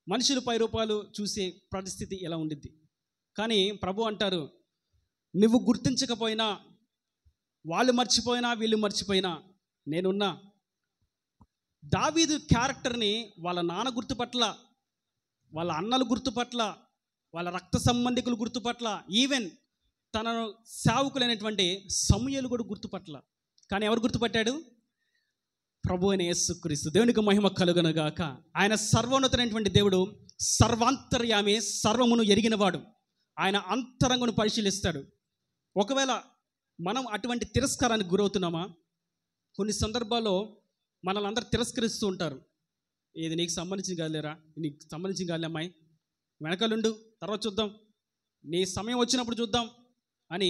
మనుషులు 10 రూపాయలు చూసే పరిస్థితి ఎలా ఉండిద్ది. కానీ ప్రభు అంటారు, నువ్వు గుర్తించకపోయినా, వాళ్ళు మర్చిపోయినా, వీళ్ళు మర్చిపోయినా నేనున్నా. దావీదు క్యారెక్టర్ని వాళ్ళ నాన్న గుర్తుపట్ల, వాళ్ళ అన్నలు గుర్తుపట్ల, వాళ్ళ రక్త సంబంధికులు గుర్తుపట్ల, ఈవెన్ తన సేవకులైనటువంటి సమూయేలు కూడా గుర్తుపట్ల. కానీ ఎవరు గుర్తుపట్టాడు? ప్రభు అయిన యేసుక్రీస్తు. దేవునికి మహిమ కలుగునుగాక. ఆయన సర్వోన్నతమైనటువంటి దేవుడు, సర్వాంతర్యామి, సర్వమును ఎరిగినవాడు. ఆయన అంతరంగను పరిశీలిస్తాడు. ఒకవేళ మనం అటువంటి తిరస్కారానికి గురవుతున్నామా? కొన్ని సందర్భాల్లో మనల్ని అందరూ తిరస్కరిస్తూ ఉంటారు. ఇది నీకు సంబంధించి కాదులేరా, నీకు సంబంధించి కాదులే అమ్మాయి, వెనకాలండు, తర్వాత చూద్దాం, నీ సమయం వచ్చినప్పుడు చూద్దాం అని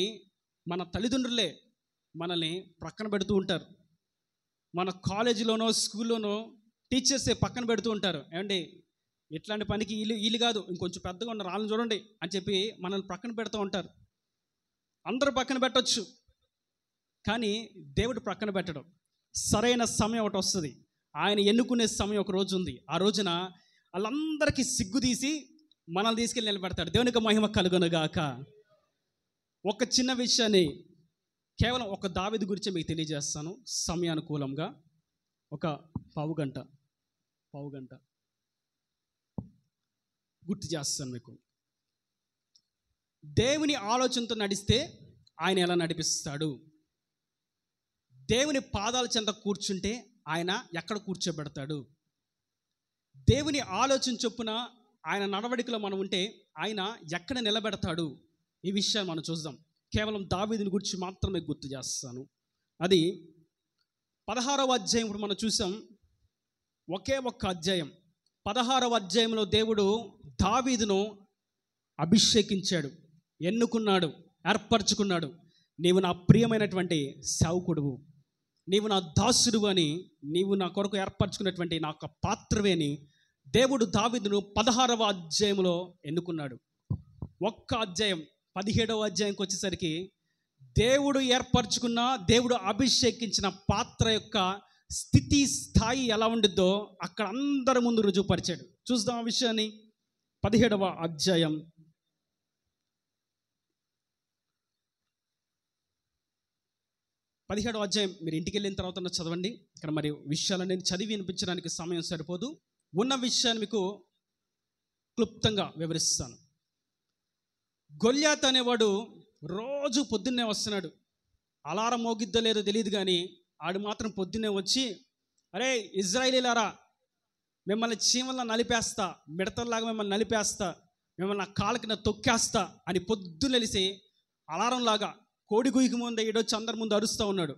మన తల్లిదండ్రులే మనల్ని ప్రక్కన పెడుతూ ఉంటారు. మన కాలేజీలోనో స్కూల్లోనో టీచర్సే పక్కన పెడుతూ ఉంటారు. ఏమండి ఇట్లాంటి పనికి వీళ్ళు కాదు, ఇంకొంచెం పెద్దగా ఉన్న వాళ్ళని చూడండి అని చెప్పి మనల్ని ప్రక్కన పెడుతూ ఉంటారు. అందరూ పక్కన పెట్టవచ్చు, కానీ దేవుడు ప్రక్కన పెట్టడం. సరైన సమయం ఒకటి వస్తుంది, ఆయన ఎన్నుకునే సమయం ఒక రోజు ఉంది. ఆ రోజున వాళ్ళందరికీ సిగ్గు తీసి మనల్ని తీసుకెళ్ళి నిలబెడతాడు. దేవునికి మహిమ కలుగునుగాక. ఒక చిన్న విషయాన్ని, కేవలం ఒక దావీదు గురించి మీకు తెలియజేస్తాను సమయానుకూలంగా. ఒక పావు గంట గుర్తు చేస్తాను మీకు. దేవుని ఆలోచనతో నడిస్తే ఆయన ఎలా నడిపిస్తాడు? దేవుని పాదాల చెంత కూర్చుంటే ఆయన ఎక్కడ కూర్చోబెడతాడు? దేవుని ఆలోచన చొప్పున ఆయన నడవడికలో మనం ఉంటే ఆయన ఎక్కడ నిలబెడతాడు? ఈ విషయాన్ని మనం చూద్దాం. కేవలం దావీదుని గురించి మాత్రమే గుర్తు చేస్తాను. అది 16వ అధ్యాయం. ఇప్పుడు మనం చూసాం, ఒకే ఒక్క అధ్యాయం. 16వ అధ్యాయంలో దేవుడు దావీదును అభిషేకించాడు, ఎన్నుకున్నాడు, ఏర్పరచుకున్నాడు. నీవు నా ప్రియమైనటువంటి సేవకుడువు, నీవు నా దాసుడువు అని, నీవు నా కొరకు ఏర్పరచుకున్నటువంటి నా యొక్క పాత్రవే అని దేవుడు దావీదును 16వ అధ్యాయంలో ఎన్నుకున్నాడు. ఒక్క అధ్యాయం 17వ అధ్యాయంకి వచ్చేసరికి దేవుడు ఏర్పరచుకున్న, దేవుడు అభిషేకించిన పాత్ర యొక్క స్థితి స్థాయి ఎలా ఉండిద్దో అక్కడ అందరి ముందు రుజువుపరిచాడు. చూద్దాం ఆ విషయాన్ని. 17వ అధ్యాయం 17వ అధ్యాయం మీరు ఇంటికి వెళ్ళిన తర్వాత చదవండి. ఇక్కడ మరి విషయాలన్నీ చదివి వినిపించడానికి సమయం సరిపోదు. ఉన్న విషయాన్ని మీకు క్లుప్తంగా వివరిస్తాను. గొల్యాత్ అనేవాడు రోజు పొద్దున్నే వస్తున్నాడు. అలారం మోగిద్దో లేదో తెలియదు, కానీ ఆడు మాత్రం పొద్దున్నే వచ్చి, అరే ఇజ్రాయేలీలారా, మిమ్మల్ని చీమల్లా నలిపేస్తా, మిడతల్లాగా మిమ్మల్ని నలిపేస్తా, మిమ్మల్ని నా కాళ్ళకి నా తొక్కేస్తా అని పొద్దున్నెలిసి అలారంలాగా కోడి గుయ్యకి ముందు ఈడొచ్చి అందరి ముందు అరుస్తూ ఉన్నాడు.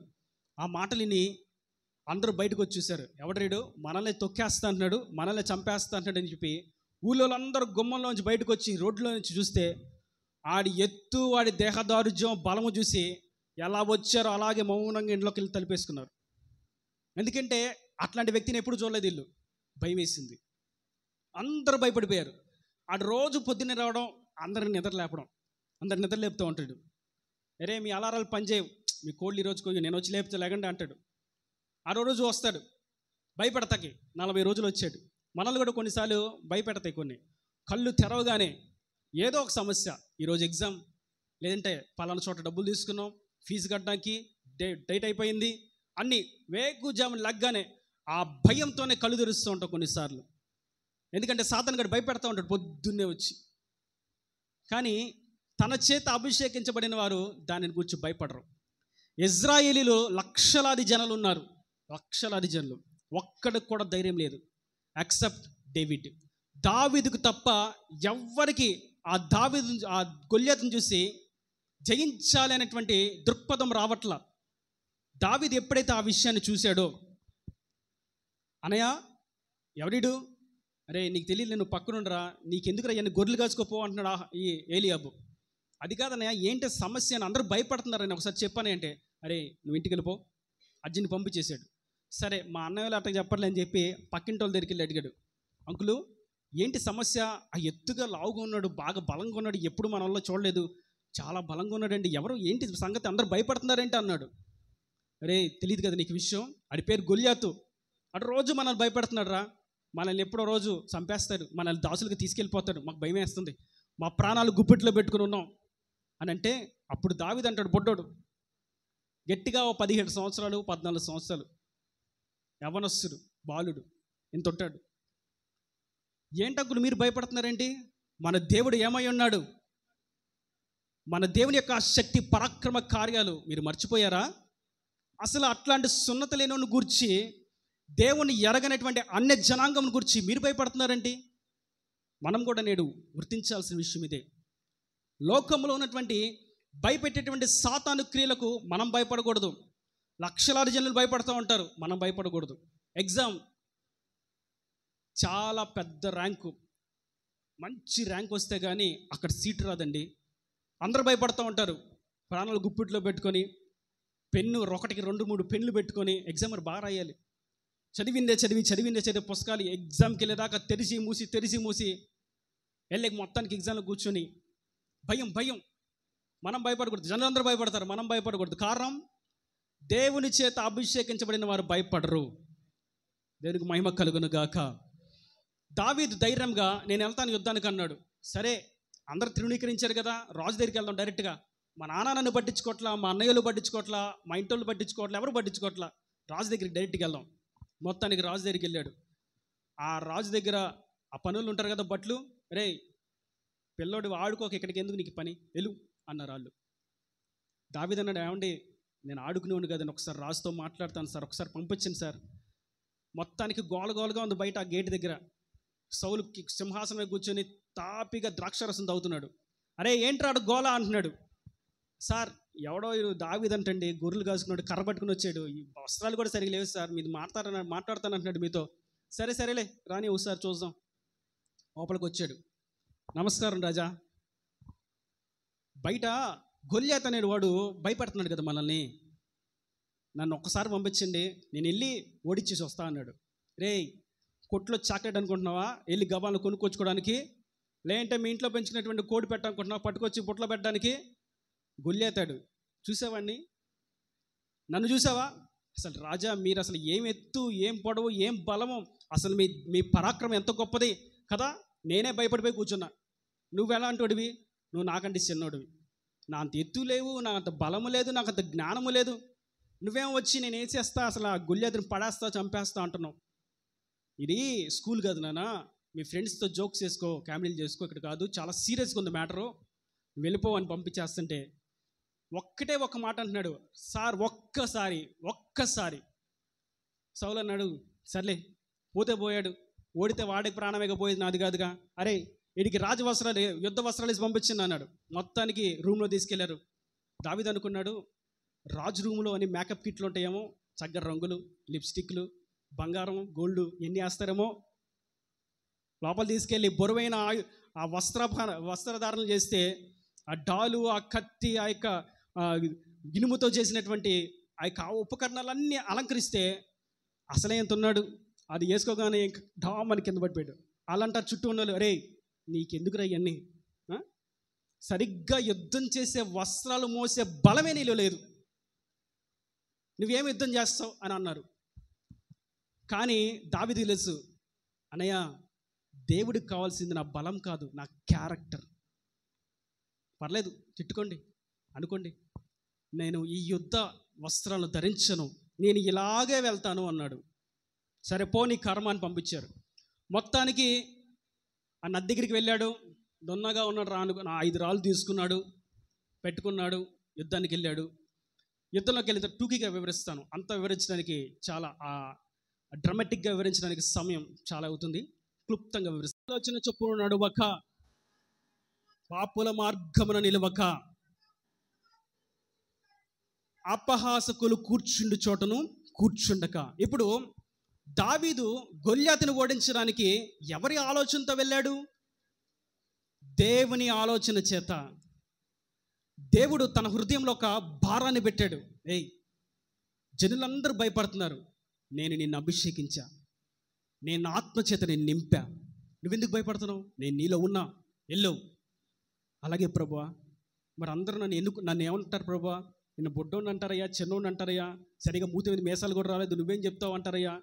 ఆ మాటలిని అందరూ బయటకు వచ్చి చూశారు. ఎవడరీడు మనల్ని తొక్కేస్తా అంటున్నాడు, మనల్ని చంపేస్తా అంటున్నాడు అని చెప్పి ఊళ్ళో అందరూ గుమ్మంలోంచి బయటకు వచ్చి రోడ్లో నుంచి చూస్తే ఆడి ఎత్తు, వాడి దేహదారుజ్యం, బలము చూసి ఎలా వచ్చారో అలాగే మౌనంగా ఇంట్లోకి వెళ్ళి తలిపేసుకున్నారు. ఎందుకంటే అట్లాంటి వ్యక్తిని ఎప్పుడు చూడలేదు వీళ్ళు. భయం వేసింది, అందరూ భయపడిపోయారు. ఆడు రోజు పొద్దున్నే రావడం, అందరిని నిద్ర లేపడం, అందరిని నిద్ర లేపుతూ ఉంటాడు. అరే మీ అలారాలు పనిచేయవు, మీ కోళ్ళు ఈరోజు కొయ్యి, నేను వచ్చి లేపితే లేకండి అంటాడు. ఆరో రోజు వస్తాడు భయపెడతాకి. 40 రోజులు వచ్చాడు. మనల్ని కూడా కొన్నిసార్లు భయపెడతాయి. కొన్ని కళ్ళు తెరవగానే ఏదో ఒక సమస్య, ఈరోజు ఎగ్జామ్, లేదంటే పలానా చోట డబ్బులు తీసుకున్నాం, ఫీజు కట్టడానికి డేట్ అయిపోయింది, అన్నీ వేకుజామున లగ్గానే ఆ భయంతోనే కళ్ళు తెరుస్తూ ఉంటాం కొన్నిసార్లు. ఎందుకంటే సాతాను గడు భయపెడతా ఉంటాడు పొద్దున్నే వచ్చి. కానీ తన చేత అభిషేకించబడిన వారు దానిని గురించి భయపడరు. ఇజ్రాయేలీలో లక్షలాది జనాలు ఉన్నారు, లక్షలాది జనులు. ఒక్కడికి కూడా ధైర్యం లేదు ఎక్సెప్ట్ డేవిడ్. దావీదుకు తప్ప ఎవ్వరికి ఆ గొల్యాతును చూసి జయించాలి అనేటువంటి దృక్పథం రావట్ల. దావీదు ఎప్పుడైతే ఆ విషయాన్ని చూశాడో, అనయ్య ఎవరీడు, అరే నీకు తెలియదు, నువ్వు పక్కనుండరా, నీకెందుకురా ఇవన్నీ గొర్రెలు కాచుకోపో అంటున్నాడు ఈ ఏలియాబు. అది కాదన్నయ్య, ఏంటి సమస్య అని అందరూ భయపడుతున్నారని ఒకసారి చెప్పాను అంటే, అరే నువ్వు ఇంటికి వెళ్ళిపో, అర్జున్ని పంపించేశాడు. సరే మా అన్నయ్య అట్లా చెప్పట్లే అని చెప్పి పక్కింటి వాళ్ళ దగ్గరికి వెళ్ళి అడిగాడు, అంకులు ఏంటి సమస్య? ఆ ఎత్తుగా లావుగా ఉన్నాడు, బాగా బలంగా ఉన్నాడు, ఎప్పుడు మన వల్ల చూడలేదు, చాలా బలంగా ఉన్నాడండి, ఎవరు ఏంటి సంగతి, అందరూ భయపడుతున్నారేంటి అన్నాడు. అరే తెలియదు కదా నీకు విషయం, ఆడి పేరు గొల్యాతు, అటు రోజు మనల్ని భయపెడుతున్నాడు రా, మనల్ని ఎప్పుడో రోజు చంపేస్తాడు, మనల్ని దాసులకు తీసుకెళ్ళిపోతాడు, మాకు భయం వేస్తుంది, మా ప్రాణాలు గుప్పిట్లో పెట్టుకుని ఉన్నాం అని అంటే, అప్పుడు దావీదు అంటాడు, బొడ్డోడు గట్టిగా 17 సంవత్సరాలు 14 సంవత్సరాలు యవనస్తుడు బాలుడు ఇంత ఉంటాడు. ఏంటంకులు మీరు భయపడుతున్నారేంటి? మన దేవుడు ఏమై ఉన్నాడు, మన దేవుని యొక్క శక్తి పరాక్రమ కార్యాలు మీరు మర్చిపోయారా? అసలు అట్లాంటి సున్నత లేని గురించి, దేవుని ఎరగనటువంటి అన్య జనాంగం గురించి మీరు భయపడుతున్నారండి. మనం కూడా నేడు గుర్తించాల్సిన విషయం ఇదే. లోకంలో ఉన్నటువంటి భయపెట్టేటువంటి సాతాను క్రియలకు మనం భయపడకూడదు. లక్షలాది జనులు భయపడుతూ ఉంటారు, మనం భయపడకూడదు. ఎగ్జామ్ చాలా పెద్ద ర్యాంకు, మంచి ర్యాంక్ వస్తే కానీ అక్కడ సీటు రాదండి, అందరూ భయపడుతూ ఉంటారు, ప్రాణాలు గుప్పిట్లో పెట్టుకొని పెన్ను ఒకటికి 2-3 పెన్నులు పెట్టుకొని ఎగ్జామర్ బాగా రాయాలి, చదివిందే చదివి పుస్తకాలు ఎగ్జామ్కి వెళ్ళేదాకా తెరిచి మూసి వెళ్ళి మొత్తానికి ఎగ్జామ్లో కూర్చొని భయం. మనం భయపడకూడదు, జనులందరూ భయపడతారు, మనం భయపడకూడదు. కారణం, దేవుని చేత అభిషేకించబడిన వారు భయపడరు. దేవునికి మహిమ కలుగును గాక. దావీదు ధైర్యంగా నేను వెళ్తాను యుద్ధానికి అన్నాడు. సరే అందరు తృణీకరించారు కదా, రాజు దగ్గరికి వెళ్దాం డైరెక్ట్గా. మా నాన్న నన్ను పట్టించుకోవట్లా, మా అన్నయ్యలు పట్టించుకోవట్లా, మా ఇంటోళ్ళు పట్టించుకోవట్లా, ఎవరు పట్టించుకోవట్లా, రాజు దగ్గరికి డైరెక్ట్గా వెళ్దాం. మొత్తానికి రాజు దగ్గరికి వెళ్ళాడు. ఆ రాజు దగ్గర ఆ పనులు ఉంటారు కదా, బట్లు, రే పిల్లోడు ఆడుకోక ఇక్కడికి ఎందుకు నీకు పని, వెళ్ళు అన్నారు వాళ్ళు. దావీదు అన్నాడు, ఏమండి నేను ఆడుకునేవాడు కదండి, ఒకసారి రాజుతో మాట్లాడతాను సార్, ఒకసారి పంపించండి సార్. మొత్తానికి గోలగోలుగా ఉంది బయట ఆ గేటు దగ్గర. సౌలు సింహాసనం మీద కూర్చొని తాపిగా ద్రాక్షరసం తాగుతున్నాడు. అరే ఏంట్రాడు గోల అంటున్నాడు. సార్ ఎవడో దావీదు అంటండి, గొర్రెలు కాసుకున్నాడు, కర్ర పట్టుకుని వచ్చాడు, ఈ వస్త్రాలు కూడా సరిగ్గా లేవు సార్, మీరు మాట్లాడతాను అంటున్నాడు మీతో. సరేలే రాని ఒకసారి చూద్దాం. లోపలికి వచ్చాడు. నమస్కారం రాజా. బయట గొల్యాతు అనేడు వాడు భయపడుతున్నాడు కదా మనల్ని, నన్ను ఒక్కసారి పంపించండి, నేను వెళ్ళి ఓడిచ్చేసి వస్తా అన్నాడు. రే కొట్లో చాక్లెట్ అనుకుంటున్నావా, వెళ్ళి గబాలను కొనుక్కొచ్చుకోవడానికి, లేదంటే మీ ఇంట్లో పెంచుకున్నటువంటి కోడి పెట్టాలనుకుంటున్నావా, పట్టుకొచ్చి బుట్టలో పెట్టడానికి. గొల్యాతాడు చూసావాడిని, నన్ను చూసావా? అసలు రాజా మీరు అసలు ఏం ఎత్తు, ఏం పొడవు, ఏం బలము, అసలు మీ పరాక్రమం ఎంత గొప్పది కదా, నేనే భయపడిపోయి కూర్చున్నా. నువ్వు ఎలాంటివాడివి? నువ్వు నాకంటే చిన్నోడివి, నా అంత ఎత్తు లేవు, నాకు అంత బలము లేదు, నాకు అంత జ్ఞానము లేదు, నువ్వేం వచ్చి నేను ఏం చేస్తా, అసలు ఆ గొల్యాతుని పడేస్తా చంపేస్తా అంటున్నావు. ఇది స్కూల్ కాదు నాన్న, మీ ఫ్రెండ్స్తో జోక్స్ చేసుకో, కామెడీలు చేసుకో, ఇక్కడ కాదు, చాలా సీరియస్గా ఉంది మ్యాటరు, వెళ్ళిపో అని పంపించేస్తుంటే ఒక్కటే ఒక్క మాట అంటున్నాడు, సార్ ఒక్కసారి. సౌలు అన్నాడు, సర్లే పోతే పోయాడు, ఓడితే వాడికి ప్రాణమేగా పోయేది, నాది కాదుగా. అరే వీడికి రాజవస్త్రాలు యుద్ధ వస్త్రాలు వేసి పంపించింది అన్నాడు. మొత్తానికి రూమ్లో తీసుకెళ్లారు. దావీదు అనుకున్నాడు, రాజు రూమ్లో అని మేకప్ కిట్లు ఉంటాయేమో, చక్కగా రంగులు, లిప్స్టిక్లు, బంగారం, గోల్డ్ ఎన్ని వేస్తారేమో. లోపల తీసుకెళ్ళి బరువైన ఆ వస్త్రధారణలు చేస్తే ఆ డాలు, ఆ కత్తి, ఆ యొక్క ఇనుముతో చేసినటువంటి ఆ యొక్క ఉపకరణాలన్నీ అలంకరిస్తే అసలే ఎంత ఉన్నాడు, అది వేసుకోగానే డామని కింద పడిపోయాడు. అలాంటి చుట్టూ ఉన్నాడు, అరే నీకెందుకురా ఇవన్నీ, సరిగ్గా యుద్ధం చేసే వస్త్రాలు మోసే బలమే నీలో లేదు, నువ్వేం యుద్ధం చేస్తావు అని అన్నారు. కానీ దావీదు తెలుసు, అన్నయ్య దేవుడికి కావాల్సింది నా బలం కాదు, నా క్యారెక్టర్. పర్లేదు తిట్టుకోండి అనుకోండి, నేను ఈ యుద్ధ వస్త్రాలను ధరించను, నేను ఇలాగే వెళ్తాను అన్నాడు. సరే పోనీ కర్మ అని పంపించారు. మొత్తానికి ఆ నది దగ్గరికి వెళ్ళాడు, దొన్నగా ఉన్నాడు, 5 రాళ్ళు తీసుకున్నాడు, పెట్టుకున్నాడు, యుద్ధానికి వెళ్ళాడు. యుద్ధంలోకి వెళ్తే టూకీగా వివరిస్తాను, అంత వివరించడానికి చాలా డ్రామాటిక్గా వివరించడానికి సమయం చాలా అవుతుంది, క్లుప్తంగా వివరిస్తాను. ఆలోచన చొప్పున నడువక, పాపుల మార్గమున నిలవక, అపహాసకులు కూర్చుండు చోటను కూర్చుండక. ఇప్పుడు దావీదు గొల్యాతును ఓడించడానికి ఎవరి ఆలోచనతో వెళ్ళాడు? దేవుని ఆలోచన చేత. దేవుడు తన హృదయంలో ఒక భారాన్ని పెట్టాడు. ఏయ్, జనులందరూ భయపడుతున్నారు, నేను నిన్ను అభిషేకించా, నేను నా ఆత్మచేత నేను నింపా, నువ్వెందుకు భయపడుతున్నావు? నేను నీలో ఉన్నా, వెళ్ళవు. అలాగే ప్రభువా, మరి అందరూ నన్ను ఏమంటారు ప్రభువా? నిన్ను బొడ్డోని అంటారయ్యా, చిన్నోని అంటారయ్యా, సరిగా మూతి మీద మేసాలు కూడా రాలేదు, నువ్వేం చెప్తావు అంటారయ్యా.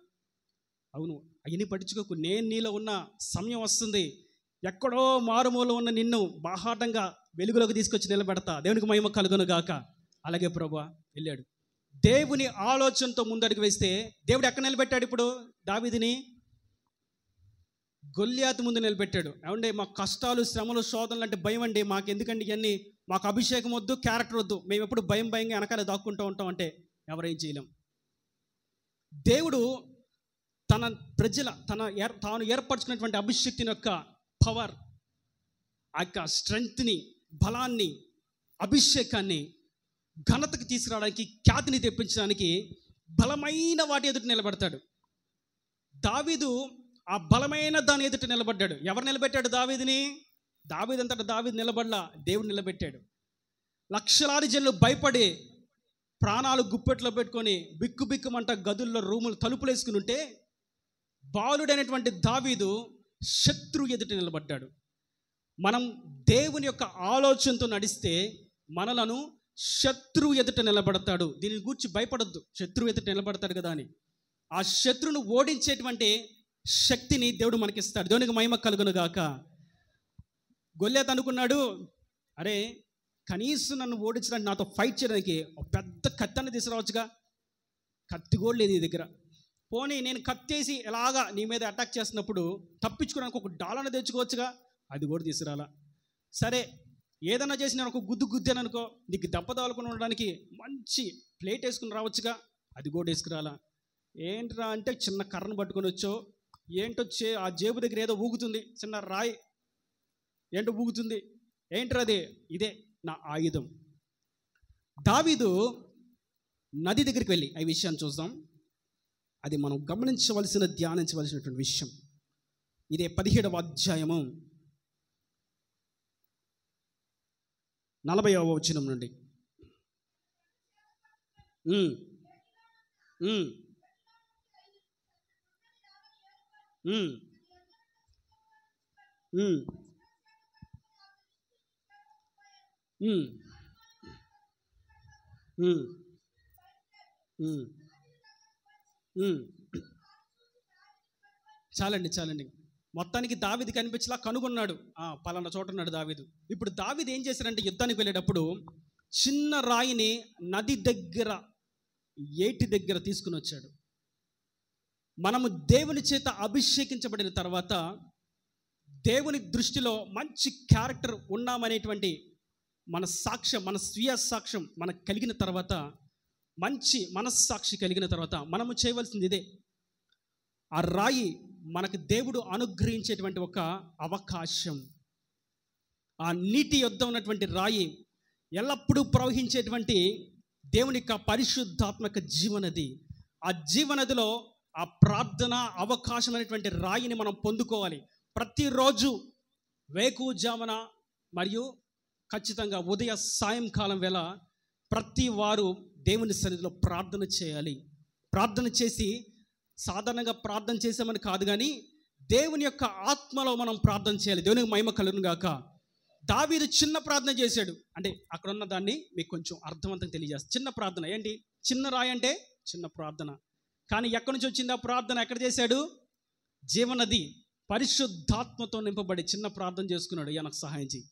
అవును, అవన్నీ పట్టించుకోకు, నేను నీలో ఉన్న సమయం వస్తుంది, ఎక్కడో మారుమూల ఉన్న నిన్ను బాహాటంగా వెలుగులోకి తీసుకొచ్చి నిలబెడతా, దేవునికి మహిమ కలుగును గాక. అలాగే ప్రభువా వెళ్ళాడు. దేవుని ఆలోచనతో ముందడుగు వేస్తే దేవుడు ఎక్కడ నిలబెట్టాడు? ఇప్పుడు దావీదుని గొల్యాతు ముందు నిలబెట్టాడు. ఏమంటే మాకు కష్టాలు, శ్రమలు, శోధనలు అంటే భయం అండి, మాకు ఎందుకండి ఇవన్నీ, మాకు అభిషేకం వద్దు, క్యారెక్టర్ వద్దు, మేము ఎప్పుడు భయంగా వెనకాల దాక్కుంటూ ఉంటాం అంటే ఎవరేం చేయలేం. దేవుడు తన ప్రజల తాను ఏర్పరచుకున్నటువంటి అభిషేక్తిని యొక్క పవర్, ఆ యొక్క స్ట్రెంగ్త్ని, బలాన్ని, అభిషేకాన్ని ఘనతకు తీసుకురావడానికి, ఖ్యాతిని తెప్పించడానికి బలమైన వాటి ఎదుట నిలబడతాడు. దావీదు ఆ బలమైన దాని ఎదుట నిలబడ్డాడు. ఎవరు నిలబెట్టాడు దావీదుని? దావీదు అంతటా దావీదు నిలబడలా, దేవుడు నిలబెట్టాడు. లక్షలాది జనులు భయపడి ప్రాణాలు గుప్పెట్లో పెట్టుకొని బిక్కుబిక్కుమంట గదుల్లో రూములు తలుపులు వేసుకుని ఉంటే, బాలుడైనటువంటి దావీదు శత్రువు ఎదుట నిలబడ్డాడు. మనం దేవుని యొక్క ఆలోచనతో నడిస్తే మనలను శత్రువు ఎదుట నిలబడతాడు. దీని గురించి భయపడొద్దు, శత్రువు ఎదుట నిలబడతాడు కదా అని. ఆ శత్రువును ఓడించేటువంటి శక్తిని దేవుడు మనకిస్తాడు. దేవునికి మహిమ కలుగును గాక. గొల్యాతు అనుకున్నాడు, అరే కనీసం నన్ను ఓడించడానికి, నాతో ఫైట్ చేయడానికి ఒక పెద్ద కత్తిని తీసుకురావచ్చుగా, కత్తి కూడా లేదు నీ దగ్గర. పోనీ నేను కత్తేసి ఎలాగా నీ మీద అటాక్ చేస్తున్నప్పుడు తప్పించుకోవడానికి ఒక డాలను తెచ్చుకోవచ్చుగా, అది కూడా తీసుకురాలా. సరే ఏదన్నా చేసి నేను ఒక గుద్దాను అనుకో, నీకు దెబ్బ తగులుకుని ఉండడానికి మంచి ప్లేట్ వేసుకుని రావచ్చుగా, అది కూడా వేసుకురాలా. ఏంట్రా అంటే చిన్న కర్రను పట్టుకొని వచ్చో, ఏంటో ఆ జేబు దగ్గర ఏదో ఊగుతుంది, చిన్న రాయి ఏంటో ఊగుతుంది, ఏంట్రా అది? ఇదే నా ఆయుధం. దావీదు నది దగ్గరికి వెళ్ళి ఈ విషయాన్ని చూద్దాం. అది మనం గమనించవలసిన, ధ్యానించవలసినటువంటి విషయం. ఇదే 17వ అధ్యాయము 40వ వచనం నుండి. చాలండి. మొత్తానికి దావీదు కనిపించలా, కనుగొన్నాడు, పలానా చోట ఉన్నాడు దావీదు. ఇప్పుడు దావీదు ఏం చేశారంటే యుద్ధానికి వెళ్ళేటప్పుడు చిన్న రాయిని నది దగ్గర, ఏటి దగ్గర తీసుకుని వచ్చాడు. మనము దేవుని చేత అభిషేకించబడిన తర్వాత, దేవుని దృష్టిలో మంచి క్యారెక్టర్ ఉన్నామనేటువంటి మన సాక్ష్యం, మన స్వీయ సాక్ష్యం మనకు కలిగిన తర్వాత, మంచి మనస్సాక్షి కలిగిన తర్వాత మనము చేయవలసింది ఇదే. ఆ రాయి మనకు దేవుడు అనుగ్రహించేటువంటి ఒక అవకాశం. ఆ నీటి యొద్ద ఉన్నటువంటి రాయి ఎల్లప్పుడూ ప్రవహించేటువంటి దేవుని యొక్క పరిశుద్ధాత్మక జీవనది. ఆ జీవనదిలో ఆ ప్రార్థన అవకాశం అనేటువంటి రాయిని మనం పొందుకోవాలి. ప్రతిరోజు వేకువజామున మరియు ఖచ్చితంగా ఉదయ సాయంకాలం వేళ ప్రతి వారు దేవుని సన్నిధిలో ప్రార్థన చేయాలి. ప్రార్థన చేసి, సాధారణంగా ప్రార్థన చేసామని కాదు కానీ దేవుని యొక్క ఆత్మలో మనం ప్రార్థన చేయాలి. దేవునికి మహిమ కలుగును గాక. దావీదు చిన్న ప్రార్థన చేశాడు. అంటే అక్కడ ఉన్న దాన్ని మీకు కొంచెం అర్థవంతంగా తెలియజేస్తాను. చిన్న ప్రార్థన ఏంటి? చిన్న రాయి అంటే చిన్న ప్రార్థన. కానీ ఎక్కడి నుంచి వచ్చింది ఆ ప్రార్థన? ఎక్కడ చేశాడు? జీవనది పరిశుద్ధాత్మతో నింపబడి చిన్న ప్రార్థన చేసుకున్నాడు. నాకు సహాయం చేయి.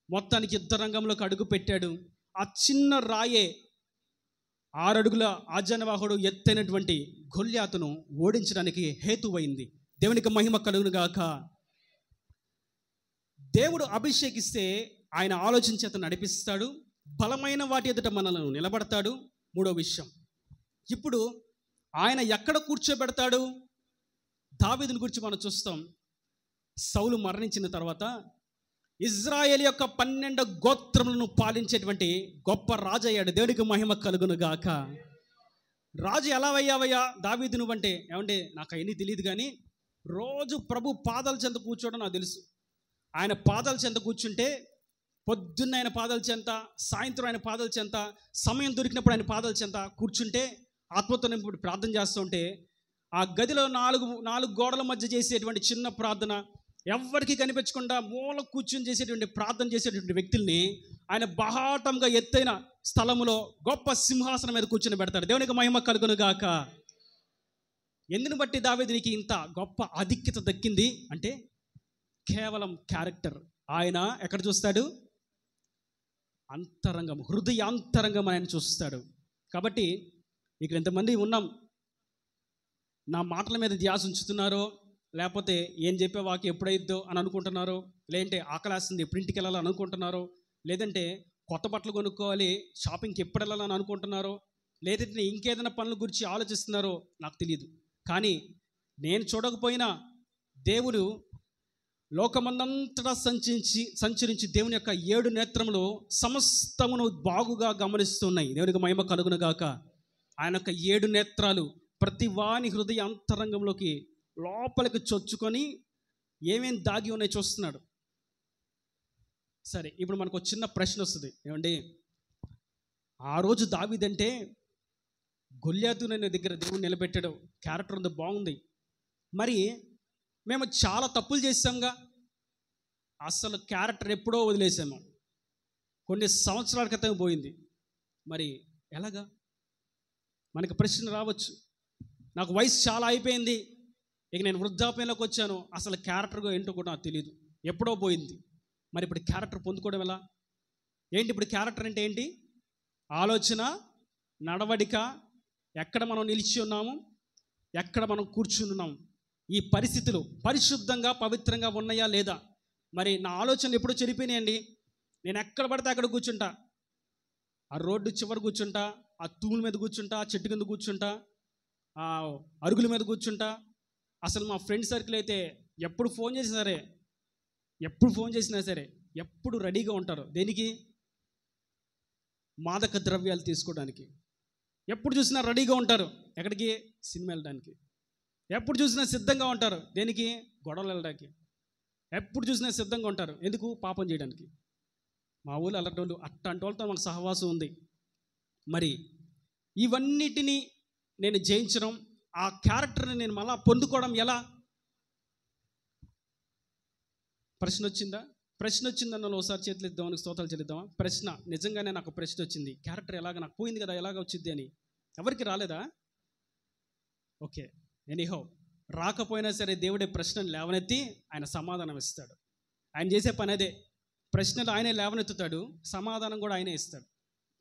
మొత్తానికి యుద్ధ రంగంలోకి అడుగు పెట్టాడు. ఆ చిన్న రాయే 6 అడుగుల ఆజానవాహుడు ఎత్తైనటువంటి గొల్యాతును ఓడించడానికి హేతువైంది. దేవునికి మహిమ కలుగును గాక. దేవుడు అభిషేకిస్తే ఆయన ఆలోచన చేత నడిపిస్తాడు. బలమైన వాటి ఎదుట మనల్ని నిలబడతాడు. 3వ విషయం, ఇప్పుడు ఆయన ఎక్కడ కూర్చోబెడతాడు? దావీదుని గురించి మనం చూస్తాం. సౌలు మరణించిన తర్వాత ఇజ్రాయేల్ యొక్క 12 గోత్రములను పాలించేటువంటి గొప్ప రాజు అయ్యాడు. దేవునికి మహిమ కలుగును గాక. రాజు ఎలా అయ్యావయ్యా దావీదు నువ్వంటే, ఏమంటే నాకు అవన్నీ తెలియదు, కానీ రోజు ప్రభు పాదాల చెంత కూర్చోవడం నాకు తెలుసు. ఆయన పాదాల చెంత కూర్చుంటే, పొద్దున్న ఆయన పాదాల చెంత, సాయంత్రం ఆయన పాదాల చెంత, సమయం దొరికినప్పుడు ఆయన పాదాల చెంత కూర్చుంటే, ఆత్మతో నింపుడు ప్రార్థన చేస్తుంటే, ఆ గదిలో నాలుగు గోడల మధ్య చేసేటువంటి చిన్న ప్రార్థన, ఎవరికి కనిపించకుండా మూల కూర్చుని చేసేటువంటి ప్రార్థన చేసేటువంటి వ్యక్తుల్ని ఆయన బహాటంగా ఎత్తైన స్థలములో గొప్ప సింహాసనం మీద కూర్చొని పెడతాడు. దేవునికి మహిమ కలుగును గాక. ఎందుని బట్టి దావీదునికి ఇంత గొప్ప ఆధిక్యత దక్కింది అంటే, కేవలం క్యారెక్టర్. ఆయన ఎక్కడ చూస్తాడు? అంతరంగం, హృదయాంతరంగం ఆయన చూస్తాడు. కాబట్టి ఇక్కడ ఎంతమంది ఉన్నాం, నా మాటల మీద ధ్యాస ఉంచుతున్నారో, లేకపోతే ఏం చెప్పే వాకి ఎప్పుడైద్దో అని అనుకుంటున్నారో, లేదంటే ఆకలేస్తుంది ఎప్పుడు ఇంటికి వెళ్ళాలని అనుకుంటున్నారో, లేదంటే కొత్త బట్టలు కొనుక్కోవాలి షాపింగ్కి ఎప్పుడు వెళ్ళాలని అనుకుంటున్నారో, లేదంటే ఇంకేదైనా పనుల గురించి ఆలోచిస్తున్నారో నాకు తెలియదు. కానీ నేను చూడకపోయినా దేవుడు లోకమందంతటా సంచరించి దేవుని యొక్క 7 నేత్రములు సమస్తమును బాగుగా గమనిస్తున్నాయి. దేవునికి మహిమ కలుగును గాక. ఆయన యొక్క 7 నేత్రాలు ప్రతి వాని హృదయ అంతరంగంలోకి లోపలికి చొచ్చుకొని ఏమేం దాగి ఉన్నాయో చూస్తున్నాడు. సరే, ఇప్పుడు మనకు ఒక చిన్న ప్రశ్న వస్తుంది. ఏమండి, ఆ రోజు దావీదంటే గొల్యాతు అనే దగ్గర దేవుడు నిలబెట్టాడు, క్యారెక్టర్ ఉంది, బాగుంది. మరి మేము చాలా తప్పులు చేసాంగా, అసలు క్యారెక్టర్ ఎప్పుడో వదిలేసాము, కొన్ని సంవత్సరాల క్రితం పోయింది. మరి ఎలాగా? మనకు ప్రశ్న రావచ్చు. నాకు వయసు చాలా అయిపోయింది, ఇక నేను వృద్ధాప్యంలోకి వచ్చాను, అసలు క్యారెక్టర్గా ఏంటో కూడా నాకు తెలియదు, ఎప్పుడో పోయింది. మరి ఇప్పుడు క్యారెక్టర్ పొందుకోవడం ఎలా? ఏంటి ఇప్పుడు క్యారెక్టర్ అంటే ఏంటి? ఆలోచన, నడవడిక, ఎక్కడ మనం నిలిచి ఉన్నాము, ఎక్కడ మనం కూర్చుని ఉన్నాము, ఈ పరిస్థితులు పరిశుద్ధంగా పవిత్రంగా ఉన్నాయా లేదా? మరి నా ఆలోచనలు ఎప్పుడో చెడిపోయినాయండి. నేను ఎక్కడ పడితే అక్కడ కూర్చుంటా, ఆ రోడ్డు చివరి కూర్చుంటా, ఆ తూముల మీద కూర్చుంటా, ఆ చెట్టు కింద కూర్చుంటా, ఆ అరుగుల మీద కూర్చుంటా. అసలు మా ఫ్రెండ్ సర్కిల్ అయితే ఎప్పుడు ఫోన్ చేసినా సరే ఎప్పుడు రెడీగా ఉంటారు. దేనికి? మాదక ద్రవ్యాలు తీసుకోవడానికి. ఎప్పుడు చూసినా రెడీగా ఉంటారు. ఎక్కడికి? సినిమా వెళ్ళడానికి. ఎప్పుడు చూసినా సిద్ధంగా ఉంటారు. దేనికి? గొడవలు వెళ్ళడానికి. ఎప్పుడు చూసినా సిద్ధంగా ఉంటారు. ఎందుకు? పాపం చేయడానికి. మా ఊళ్ళో అలాంటి అట్లాంటి వాళ్ళతో మాకు సహవాసం ఉంది. మరి ఇవన్నిటినీ నేను జయించడం, ఆ క్యారెక్టర్ని నేను మళ్ళా పొందుకోవడం ఎలా? ప్రశ్న వచ్చిందన్న ఒకసారి చేతులు ఇద్దామని స్తోత్రాలు చెల్లిద్దామా? ప్రశ్న నిజంగానే నాకు ప్రశ్న వచ్చింది. క్యారెక్టర్ ఎలాగ నాకు పోయింది కదా, ఎలాగ వచ్చింది అని. ఎవరికి రాలేదా? ఓకే, ఎనీహౌ, రాకపోయినా సరే దేవుడే ప్రశ్నను లేవనెత్తి ఆయన సమాధానం ఇస్తాడు. ఆయన చేసే పని అదే. ప్రశ్నలు ఆయనే లేవనెత్తుతాడు, సమాధానం కూడా ఆయనే ఇస్తాడు.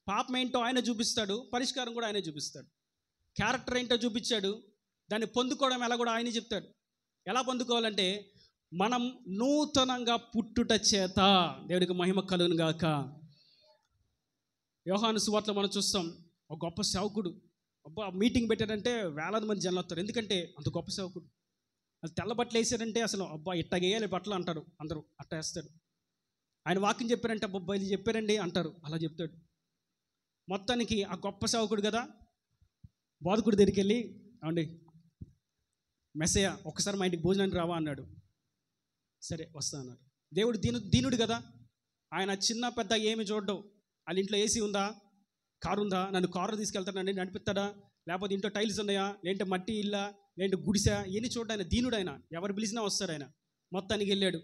పాపం ఏంటో ఆయన చూపిస్తాడు, పరిష్కారం కూడా ఆయనే చూపిస్తాడు. క్యారెక్టర్ ఏంటో చూపించాడు, దాన్ని పొందుకోవడం ఎలా కూడా ఆయనే చెప్తాడు. ఎలా పొందుకోవాలంటే, మనం నూతనంగా పుట్టుట చేత. దేవుడికి మహిమ కలుగును గాక. యోహాను సువార్తలో మనం చూస్తాం, ఒక గొప్ప సేవకుడు మీటింగ్ పెట్టాడంటే వేలాది మంది జనాలు వస్తారు. ఎందుకంటే అంత గొప్ప సేవకుడు. అది తెల్ల బట్టలు వేసాడంటే అసలు ఇట్టగేయాలి బట్టలు అంటారు, అందరూ అట్ట వేస్తాడు. ఆయన వాక్యం చెప్పారంటే ఇది చెప్పారండి అంటారు, అలా చెప్తాడు. మొత్తానికి ఆ గొప్ప సేవకుడు కదా, బోధకుడి దగ్గరికి వెళ్ళి, ఏమండి మెస్సయ్య ఒక్కసారి మా ఇంటికి భోజనానికి రావా అన్నాడు. సరే వస్తా అన్నాడు. దేవుడు దీనుడు కదా, ఆయన చిన్న పెద్ద ఏమి చూడడం. వాళ్ళ ఇంట్లో ఏసీ ఉందా, కారు ఉందా, నన్ను కారు తీసుకెళ్తానండి నడిపిస్తాడా, లేకపోతే ఇంట్లో టైల్స్ ఉన్నాయా, లేదంటే మట్టి ఇల్లా, లేదంటే గుడిసా, ఇవన్నీ చూడండి. ఆయన దీనుడు, ఆయన ఎవరు పిలిచినా వస్తాడు. ఆయన మొత్తానికి వెళ్ళాడు.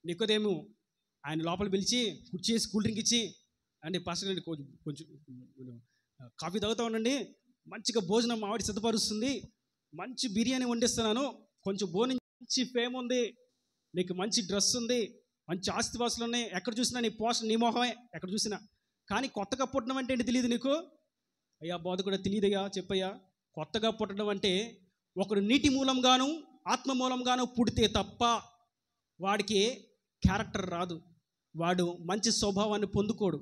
నికోదేము ఆయన లోపల పిలిచి కూర్చేసి కూల్ డ్రింక్ ఇచ్చి, అండి పాస్టర్ అండి కొంచెం కాఫీ తాగుతా ఉండండి, మంచిగా భోజనం మావిడి సిద్ధపరుస్తుంది, మంచి బిర్యానీ వండిస్తున్నాను, కొంచెం మంచి ఫేమ్ ఉంది, నీకు మంచి డ్రెస్ ఉంది, మంచి ఆస్తిపాస్తులు ఉన్నాయి, ఎక్కడ చూసినా నీ పోస్ట్ నీ మొహమే ఎక్కడ చూసినా, కానీ కొత్తగా పుట్టడం అంటే ఏంటి తెలియదు నీకు? అయ్యా బోధ కూడా తెలియదయ్యా, చెప్పయ్యా. కొత్తగా పుట్టడం అంటే ఒకడు నీటి మూలంగాను ఆత్మ మూలంగాను పుడితే తప్ప వాడికి క్యారెక్టర్ రాదు, వాడు మంచి స్వభావాన్ని పొందుకోడు.